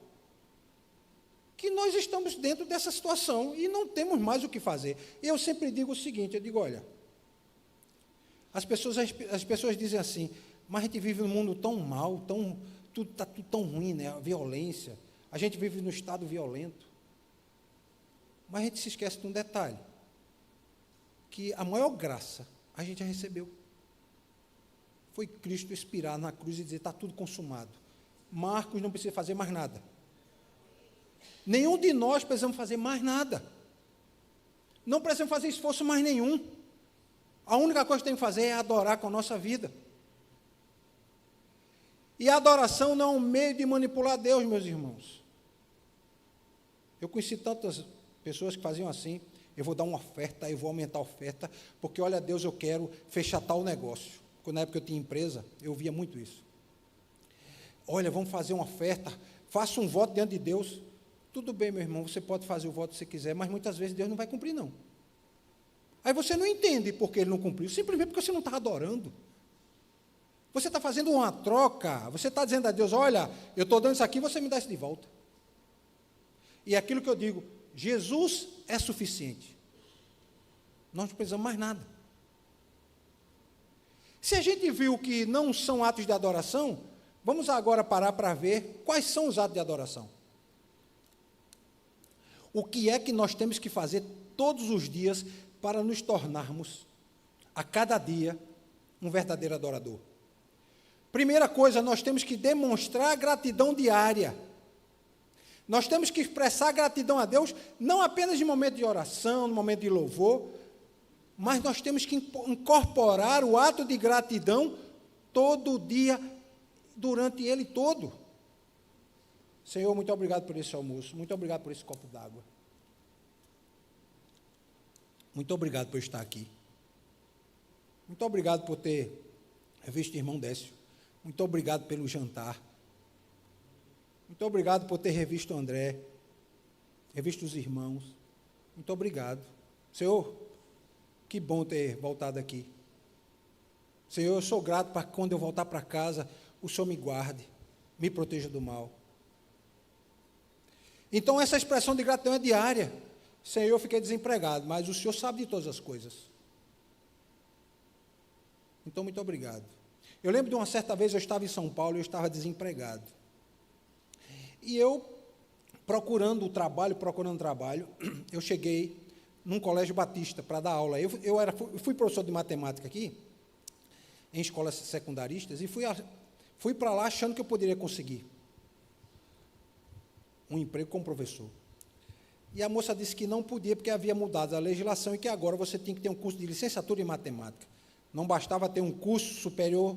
que nós estamos dentro dessa situação e não temos mais o que fazer. Eu sempre digo o seguinte, eu digo, olha, as pessoas dizem assim, mas a gente vive num mundo tão mal, tudo está tudo tão ruim, né? A violência, a gente vive num estado violento. Mas a gente se esquece de um detalhe, que a maior graça a gente já recebeu. Foi Cristo expirar na cruz e dizer, está tudo consumado. Marcos não precisa fazer mais nada. Nenhum de nós precisamos fazer mais nada. Não precisamos fazer esforço mais nenhum. A única coisa que tem que fazer é adorar com a nossa vida. E a adoração não é um meio de manipular Deus, meus irmãos. Eu conheci tantas pessoas que faziam assim, eu vou dar uma oferta, eu vou aumentar a oferta, porque, olha, Deus, eu quero fechar tal negócio. Quando na época eu tinha empresa, eu via muito isso. Olha, vamos fazer uma oferta, faça um voto diante de Deus. Tudo bem, meu irmão, você pode fazer o voto que você quiser, mas muitas vezes Deus não vai cumprir, não. Aí você não entende porque Ele não cumpriu, simplesmente porque você não está adorando. Você está fazendo uma troca, você está dizendo a Deus, olha, eu estou dando isso aqui, você me dá isso de volta. E é aquilo que eu digo, Jesus é suficiente. Nós não precisamos mais nada. Se a gente viu que não são atos de adoração, vamos agora parar para ver quais são os atos de adoração. O que é que nós temos que fazer todos os dias para nos tornarmos, a cada dia, um verdadeiro adorador? Primeira coisa, nós temos que demonstrar gratidão diária. Nós temos que expressar gratidão a Deus, não apenas em momento de oração, no momento de louvor, mas nós temos que incorporar o ato de gratidão todo dia, durante ele todo. Senhor, muito obrigado por esse almoço, muito obrigado por esse copo d'água. Muito obrigado por estar aqui. Muito obrigado por ter visto o irmão Décio. Muito obrigado pelo jantar. Muito obrigado por ter revisto o André, revisto os irmãos. Muito obrigado. Senhor, que bom ter voltado aqui. Senhor, eu sou grato para que quando eu voltar para casa, o Senhor me guarde, me proteja do mal. Então, essa expressão de gratidão é diária. Senhor, eu fiquei desempregado, mas o Senhor sabe de todas as coisas. Então, muito obrigado. Eu lembro de uma certa vez, eu estava em São Paulo e eu estava desempregado. E eu, procurando trabalho, eu cheguei num colégio batista para dar aula. Eu fui professor de matemática aqui, em escolas secundaristas, e fui para lá achando que eu poderia conseguir um emprego como professor. E a moça disse que não podia, porque havia mudado a legislação e que agora você tinha que ter um curso de licenciatura em matemática. Não bastava ter um curso superior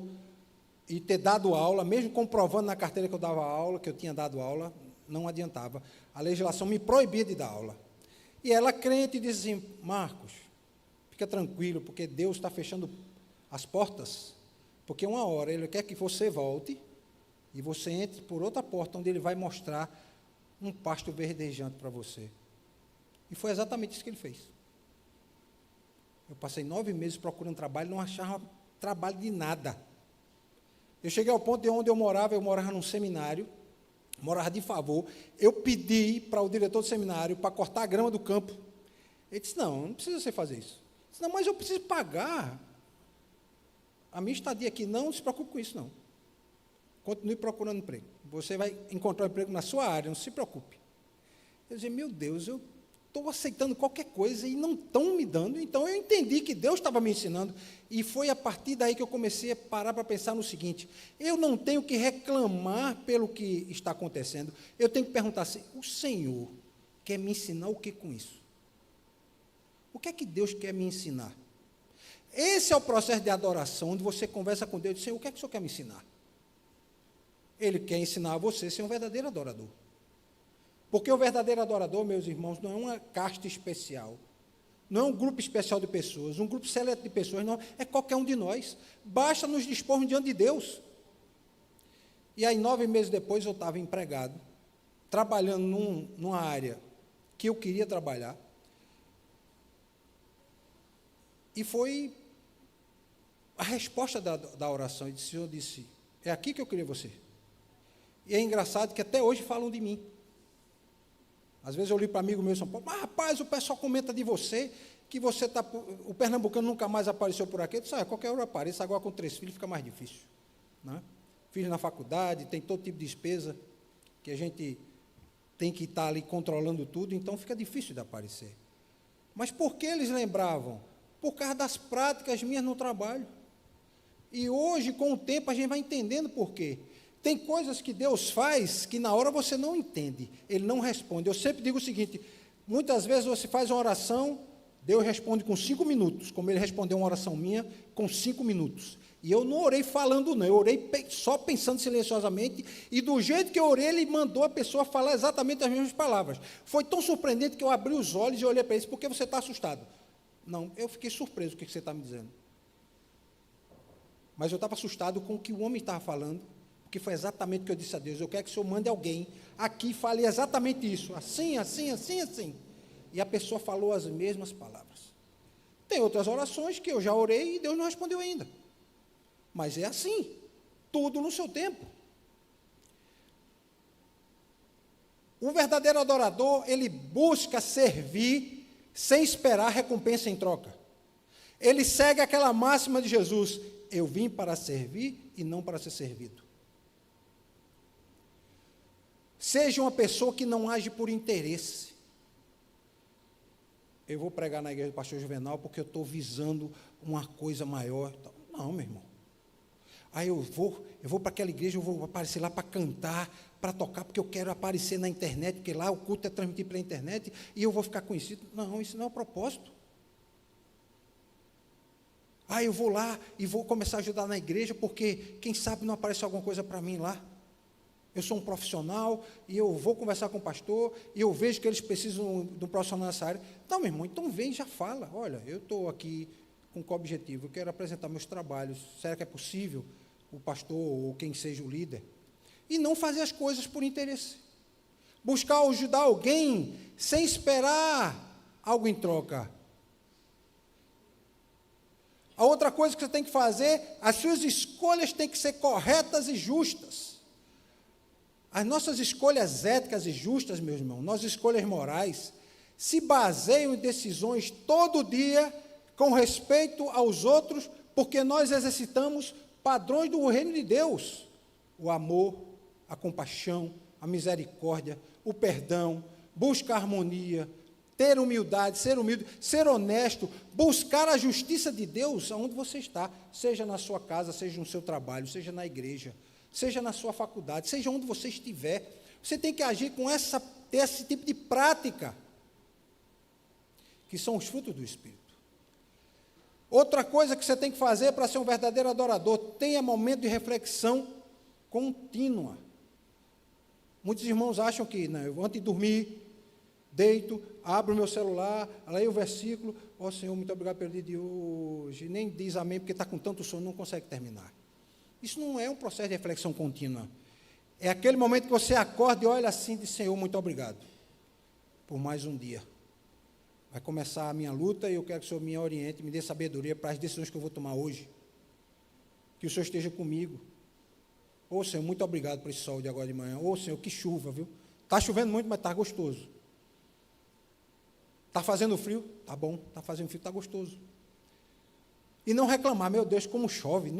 e ter dado aula, mesmo comprovando na carteira que eu dava aula, que eu tinha dado aula, não adiantava. A legislação me proibia de dar aula. E ela, crente, disse assim, Marcos, fica tranquilo, porque Deus está fechando as portas, porque uma hora Ele quer que você volte e você entre por outra porta, onde Ele vai mostrar um pasto verdejante para você. E foi exatamente isso que Ele fez. Eu passei 9 meses procurando trabalho, não achava trabalho de nada. Eu cheguei ao ponto de onde eu morava num seminário, morava de favor. Eu pedi para o diretor do seminário para cortar a grama do campo. Ele disse, não precisa você fazer isso. Eu disse, não, mas eu preciso pagar a minha estadia aqui. Não se preocupe com isso, não. Continue procurando emprego. Você vai encontrar um emprego na sua área, não se preocupe. Eu disse, meu Deus, eu estou aceitando qualquer coisa e não estão me dando. Então, eu entendi que Deus estava me ensinando. E foi a partir daí que eu comecei a parar para pensar no seguinte, eu não tenho que reclamar pelo que está acontecendo. Eu tenho que perguntar assim, o Senhor quer me ensinar o que com isso? O que é que Deus quer me ensinar? Esse é o processo de adoração, onde você conversa com Deus e diz, Senhor, o que é que o Senhor quer me ensinar? Ele quer ensinar a você a ser um verdadeiro adorador. Porque o verdadeiro adorador, meus irmãos, não é uma casta especial, não é um grupo especial de pessoas, um grupo seleto de pessoas, não, é qualquer um de nós. Basta nos dispormos diante de Deus. E aí, 9 meses depois, eu estava empregado, trabalhando numa área que eu queria trabalhar. E foi a resposta da oração. E o Senhor disse, é aqui que eu queria você. E é engraçado que até hoje falam de mim. Às vezes eu ligo para amigo meu em São Paulo, mas rapaz, o pessoal comenta de você, que você está, o pernambucano nunca mais apareceu por aqui. Eu disse, qualquer hora apareça, agora com 3 filhos fica mais difícil. Né? Filhos na faculdade, tem todo tipo de despesa, que a gente tem que estar ali controlando tudo, então fica difícil de aparecer. Mas por que eles lembravam? Por causa das práticas minhas no trabalho. E hoje, com o tempo, a gente vai entendendo por quê. Tem coisas que Deus faz que na hora você não entende, Ele não responde. Eu sempre digo o seguinte, muitas vezes você faz uma oração, Deus responde com 5 minutos, como Ele respondeu uma oração minha com 5 minutos. E eu não orei falando não, eu orei só pensando silenciosamente, e do jeito que eu orei, Ele mandou a pessoa falar exatamente as mesmas palavras. Foi tão surpreendente que eu abri os olhos e olhei para ele, por que você está assustado? Não, eu fiquei surpreso com o que você está me dizendo. Mas eu estava assustado com o que o homem estava falando, porque foi exatamente o que eu disse a Deus, eu quero que o Senhor mande alguém aqui e fale exatamente isso, assim, assim, assim, assim. E a pessoa falou as mesmas palavras. Tem outras orações que eu já orei e Deus não respondeu ainda. Mas é assim, tudo no seu tempo. O verdadeiro adorador, ele busca servir sem esperar recompensa em troca. Ele segue aquela máxima de Jesus, eu vim para servir e não para ser servido. Seja uma pessoa que não age por interesse. Eu vou pregar na igreja do pastor Juvenal porque eu estou visando uma coisa maior. Não, meu irmão. Aí eu vou para aquela igreja, eu vou aparecer lá para cantar, para tocar, porque eu quero aparecer na internet, porque lá o culto é transmitido pela internet, e eu vou ficar conhecido. Não, isso não é o propósito. Aí eu vou lá e vou começar a ajudar na igreja, porque quem sabe não aparece alguma coisa para mim lá. Eu sou um profissional, e eu vou conversar com o pastor, e eu vejo que eles precisam de um profissional nessa área. Não, meu irmão, então vem e já fala. Olha, eu estou aqui com qual objetivo? Eu quero apresentar meus trabalhos. Será que é possível o pastor ou quem seja o líder? E não fazer as coisas por interesse. Buscar ajudar alguém sem esperar algo em troca. A outra coisa que você tem que fazer, as suas escolhas têm que ser corretas e justas. As nossas escolhas éticas e justas, meus irmãos, nossas escolhas morais, se baseiam em decisões todo dia com respeito aos outros, porque nós exercitamos padrões do reino de Deus. O amor, a compaixão, a misericórdia, o perdão, buscar harmonia, ter humildade, ser humilde, ser honesto, buscar a justiça de Deus aonde você está, seja na sua casa, seja no seu trabalho, seja na igreja, seja na sua faculdade, seja onde você estiver. Você tem que agir com ter esse tipo de prática, que são os frutos do Espírito. Outra coisa que você tem que fazer para ser um verdadeiro adorador, tenha momento de reflexão contínua. Muitos irmãos acham que, não, eu antes de dormir, deito, abro o meu celular, leio o versículo, Senhor, muito obrigado pelo dia de hoje, nem diz amém, porque está com tanto sono, não consegue terminar. Isso não é um processo de reflexão contínua. É aquele momento que você acorda e olha assim e diz, Senhor, muito obrigado por mais um dia. Vai começar a minha luta e eu quero que o Senhor me oriente, me dê sabedoria para as decisões que eu vou tomar hoje. Que o Senhor esteja comigo. Senhor, muito obrigado por esse sol de agora de manhã. Senhor, que chuva, viu? Está chovendo muito, mas está gostoso. Está fazendo frio? Está bom. Está fazendo frio, está gostoso. E não reclamar, meu Deus, como chove.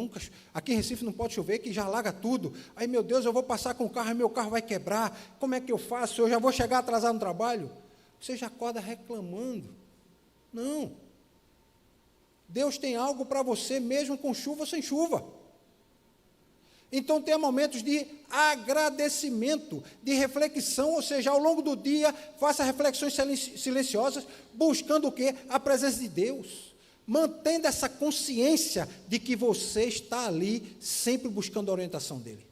Aqui em Recife não pode chover, que já alaga tudo. Aí, meu Deus, eu vou passar com o carro e meu carro vai quebrar. Como é que eu faço? Eu já vou chegar atrasado no trabalho? Você já acorda reclamando. Não. Deus tem algo para você, mesmo com chuva ou sem chuva. Então, tenha momentos de agradecimento, de reflexão, ou seja, ao longo do dia, faça reflexões silenciosas, buscando o quê? A presença de Deus. Mantendo essa consciência de que você está ali, sempre buscando a orientação dEle.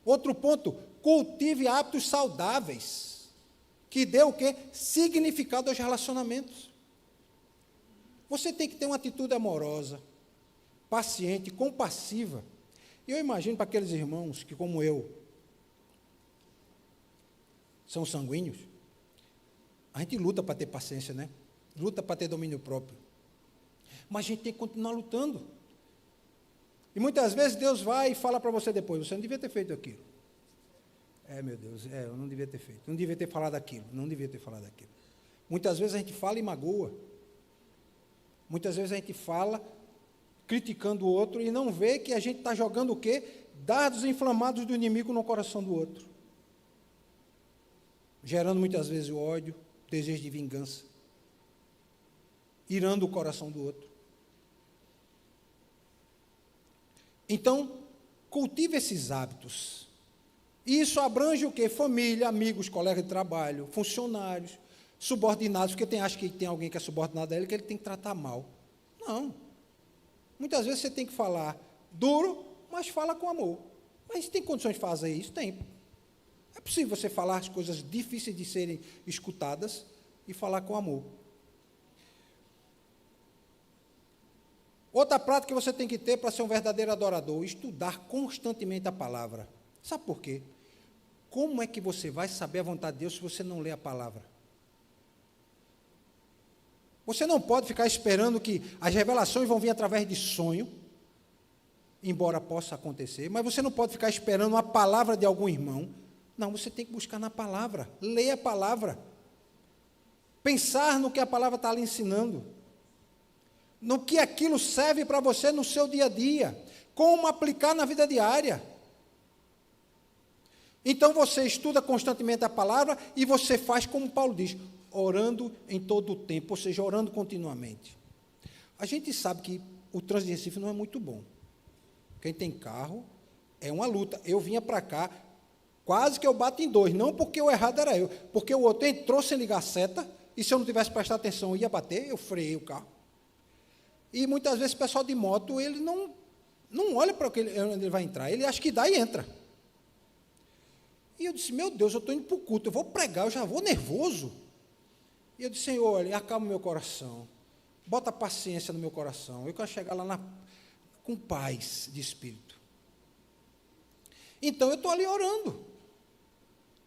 Outro ponto, cultive hábitos saudáveis, que dê o quê? Significado aos relacionamentos. Você tem que ter uma atitude amorosa, paciente, compassiva. E eu imagino para aqueles irmãos que, como eu, são sanguíneos, a gente luta para ter paciência, né? Luta para ter domínio próprio. Mas a gente tem que continuar lutando. E muitas vezes Deus vai e fala para você depois, você não devia ter feito aquilo. Meu Deus, eu não devia ter feito, não devia ter falado aquilo, não devia ter falado aquilo. Muitas vezes a gente fala e magoa. Muitas vezes a gente fala criticando o outro e não vê que a gente está jogando o quê? Dardos inflamados do inimigo no coração do outro. Gerando muitas vezes o ódio, desejo de vingança. Irando o coração do outro. Então, cultive esses hábitos. E isso abrange o quê? Família, amigos, colegas de trabalho, funcionários, subordinados, porque acha que tem alguém que é subordinado a ele, que ele tem que tratar mal. Não. Muitas vezes você tem que falar duro, mas fala com amor. Mas tem condições de fazer isso? Tem. É possível você falar as coisas difíceis de serem escutadas e falar com amor. Outra prática que você tem que ter para ser um verdadeiro adorador, estudar constantemente a palavra. Sabe por quê? Como é que você vai saber a vontade de Deus se você não lê a palavra? Você não pode ficar esperando que as revelações vão vir através de sonho, embora possa acontecer, mas você não pode ficar esperando a palavra de algum irmão. Não, você tem que buscar na palavra, ler a palavra, pensar no que a palavra está lhe ensinando, no que aquilo serve para você no seu dia a dia, como aplicar na vida diária. Então você estuda constantemente a palavra e você faz como Paulo diz, orando em todo o tempo, ou seja, orando continuamente. A gente sabe que o trânsito de Recife não é muito bom. Quem tem carro é uma luta. Eu vinha para cá, quase que eu bato em dois, não porque o errado era eu, porque o outro entrou sem ligar a seta, e se eu não tivesse prestado atenção, eu ia bater, eu freiei o carro. E muitas vezes o pessoal de moto, ele não olha para onde ele vai entrar, ele acha que dá e entra. E eu disse, meu Deus, eu estou indo para o culto, eu vou pregar, eu já vou nervoso. E eu disse, Senhor, olha, acalma o meu coração, bota paciência no meu coração, eu quero chegar lá com paz de espírito. Então eu estou ali orando.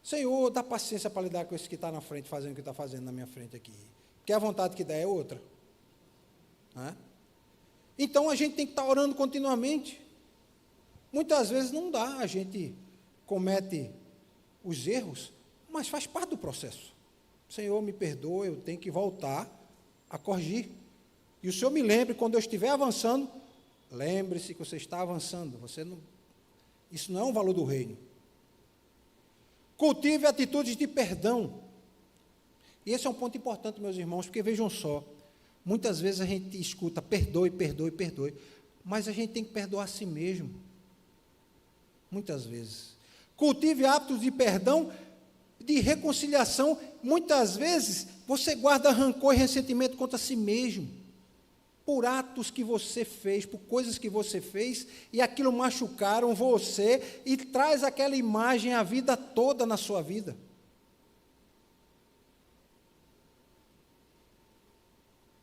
Senhor, dá paciência para lidar com esse que está na frente, fazendo o que está fazendo na minha frente aqui. Porque a vontade que dá é outra. Né? Então a gente tem que estar orando continuamente. Muitas vezes não dá, a gente comete os erros, mas faz parte do processo. Senhor, me perdoa, eu tenho que voltar a corrigir. E o Senhor me lembre, quando eu estiver avançando, lembre-se que você está avançando. Isso não é um valor do reino. Cultive atitudes de perdão. E esse é um ponto importante, meus irmãos, porque vejam só, muitas vezes a gente escuta, perdoe, perdoe, perdoe, mas a gente tem que perdoar a si mesmo. Muitas vezes. Cultive hábitos de perdão, de reconciliação. Muitas vezes você guarda rancor e ressentimento contra si mesmo, por atos que você fez, por coisas que você fez, e aquilo machucaram você, e traz aquela imagem a vida toda na sua vida.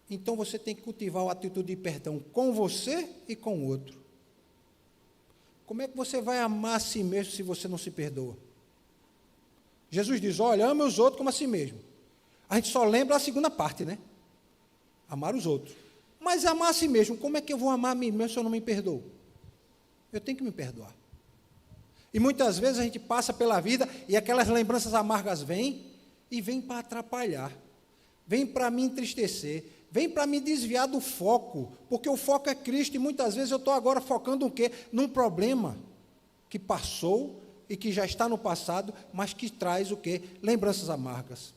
Então você tem que cultivar a atitude de perdão com você e com o outro. Como é que você vai amar a si mesmo se você não se perdoa? Jesus diz, olha, ame os outros como a si mesmo. A gente só lembra a segunda parte, né? Amar os outros. Mas amar a si mesmo, como é que eu vou amar a mim mesmo se eu não me perdoo? Eu tenho que me perdoar. E muitas vezes a gente passa pela vida e aquelas lembranças amargas vêm para atrapalhar, vêm para me entristecer, vem para me desviar do foco, porque o foco é Cristo, e muitas vezes eu estou agora focando o quê? Num problema que passou e que já está no passado, mas que traz o quê? Lembranças amargas.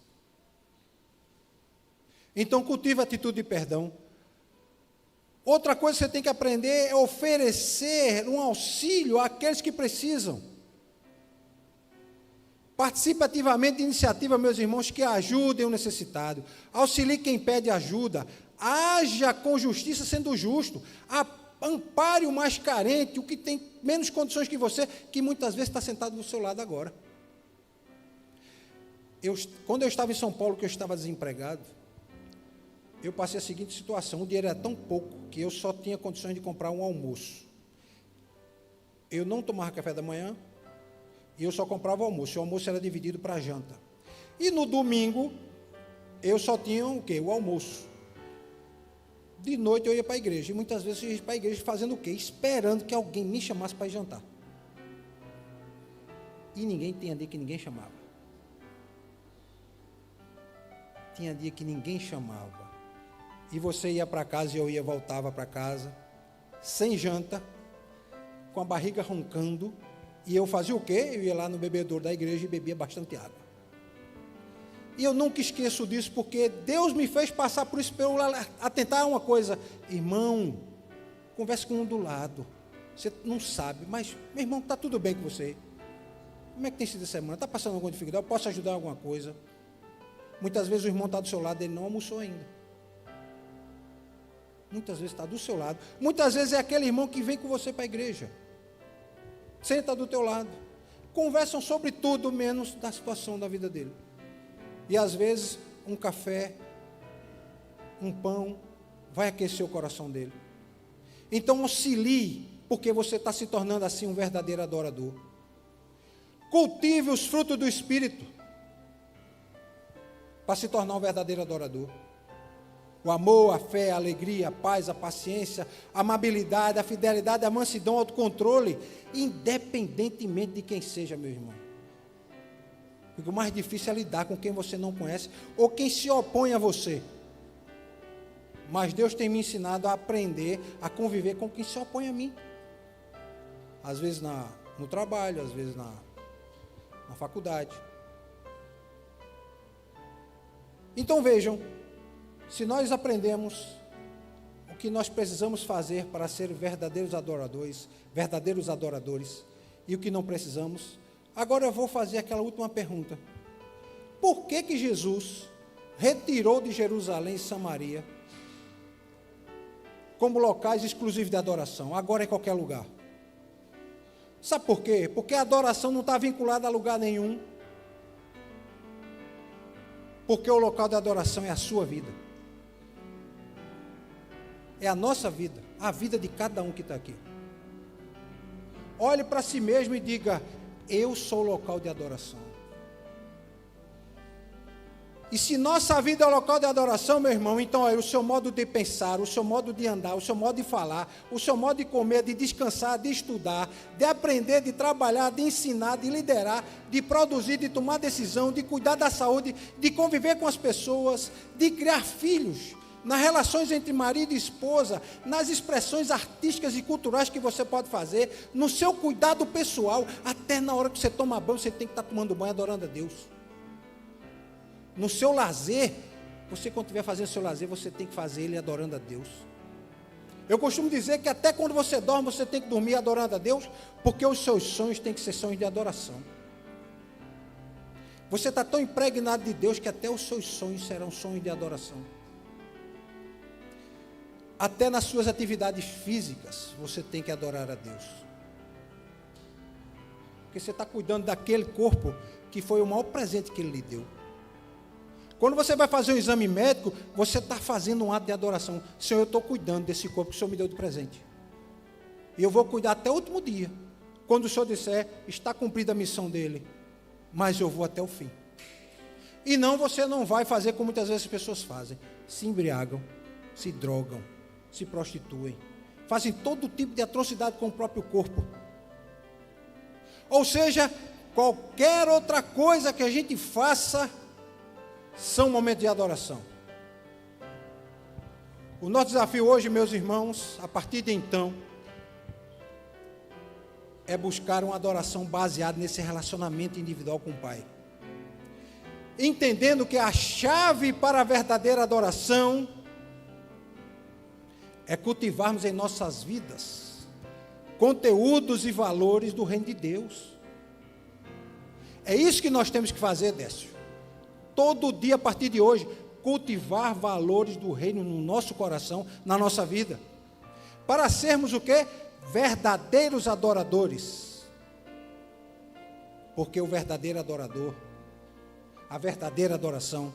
Então, cultiva a atitude de perdão. Outra coisa que você tem que aprender é oferecer um auxílio àqueles que precisam. Participe ativamente de iniciativa, meus irmãos, que ajudem o necessitado. Auxilie quem pede ajuda. Haja com justiça sendo justo. Ampare o mais carente, o que tem menos condições que você, que muitas vezes está sentado do seu lado agora. Quando eu estava em São Paulo, que eu estava desempregado, eu passei a seguinte situação, o dinheiro era tão pouco que eu só tinha condições de comprar um almoço. Eu não tomava café da manhã e eu só comprava o almoço. O almoço era dividido para a janta. E no domingo, eu só tinha o quê? O almoço. De noite eu ia para a igreja. E muitas vezes eu ia para a igreja fazendo o quê? Esperando que alguém me chamasse para ir jantar. E tinha dia que ninguém chamava. Tinha dia que ninguém chamava. E você ia para casa e eu voltava para casa, sem janta, com a barriga roncando. E eu fazia o quê? Eu ia lá no bebedouro da igreja e bebia bastante água. E eu nunca esqueço disso, porque Deus me fez passar por isso para eu atentar a uma coisa. Irmão, converse com um do lado. Você não sabe, mas, meu irmão, está tudo bem com você? Como é que tem sido a semana? Está passando alguma dificuldade? Eu posso ajudar em alguma coisa? Muitas vezes o irmão está do seu lado, ele não almoçou ainda. Muitas vezes está do seu lado. Muitas vezes é aquele irmão que vem com você para a igreja. Senta do teu lado. Conversam sobre tudo, menos da situação da vida dele. E às vezes, um café, um pão, vai aquecer o coração dele. Então, auxilie, porque você está se tornando assim um verdadeiro adorador. Cultive os frutos do Espírito, para se tornar um verdadeiro adorador. O amor, a fé, a alegria, a paz, a paciência, a amabilidade, a fidelidade, a mansidão, o autocontrole, independentemente de quem seja, meu irmão. Porque o mais difícil é lidar com quem você não conhece, ou quem se opõe a você. Mas Deus tem me ensinado a aprender a conviver com quem se opõe a mim. Às vezes no trabalho, às vezes na faculdade. Então vejam, se nós aprendemos o que nós precisamos fazer para ser verdadeiros adoradores, e o que não precisamos, agora eu vou fazer aquela última pergunta. Por que Jesus retirou de Jerusalém e Samaria como locais exclusivos de adoração, agora em qualquer lugar? Sabe por quê? Porque a adoração não está vinculada a lugar nenhum. Porque o local de adoração é a sua vida. É a nossa vida, a vida de cada um que está aqui. Olhe para si mesmo e diga: eu sou o local de adoração. E se nossa vida é o local de adoração, meu irmão, então o seu modo de pensar, o seu modo de andar, o seu modo de falar, o seu modo de comer, de descansar, de estudar, de aprender, de trabalhar, de ensinar, de liderar, de produzir, de tomar decisão, de cuidar da saúde, de conviver com as pessoas, de criar filhos, nas relações entre marido e esposa, nas expressões artísticas e culturais que você pode fazer, no seu cuidado pessoal, até na hora que você toma banho, você tem que estar tomando banho adorando a Deus. No seu lazer, você quando estiver fazendo o seu lazer, você tem que fazer ele adorando a Deus. Eu costumo dizer que até quando você dorme, você tem que dormir adorando a Deus, porque os seus sonhos têm que ser sonhos de adoração. Você está tão impregnado de Deus que até os seus sonhos serão sonhos de adoração. Até nas suas atividades físicas, você tem que adorar a Deus. Porque você está cuidando daquele corpo que foi o maior presente que Ele lhe deu. Quando você vai fazer um exame médico, você está fazendo um ato de adoração. Senhor, eu estou cuidando desse corpo que o Senhor me deu de presente. E eu vou cuidar até o último dia. Quando o Senhor disser, está cumprida a missão dele, mas eu vou até o fim. E não, você não vai fazer como muitas vezes as pessoas fazem. Se embriagam, se drogam, se prostituem, fazem todo tipo de atrocidade com o próprio corpo. Ou seja, qualquer outra coisa que a gente faça, são momentos de adoração. O nosso desafio hoje, meus irmãos, a partir de então, é buscar uma adoração baseada nesse relacionamento individual com o Pai. Entendendo que a chave para a verdadeira adoração é cultivarmos em nossas vidas conteúdos e valores do reino de Deus. É isso que nós temos que fazer, Décio. Todo dia, a partir de hoje, cultivar valores do reino no nosso coração, na nossa vida, para sermos o quê? Verdadeiros adoradores. Porque o verdadeiro adorador, a verdadeira adoração,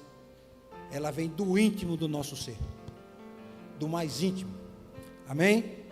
ela vem do íntimo do nosso ser, do mais íntimo. Amém?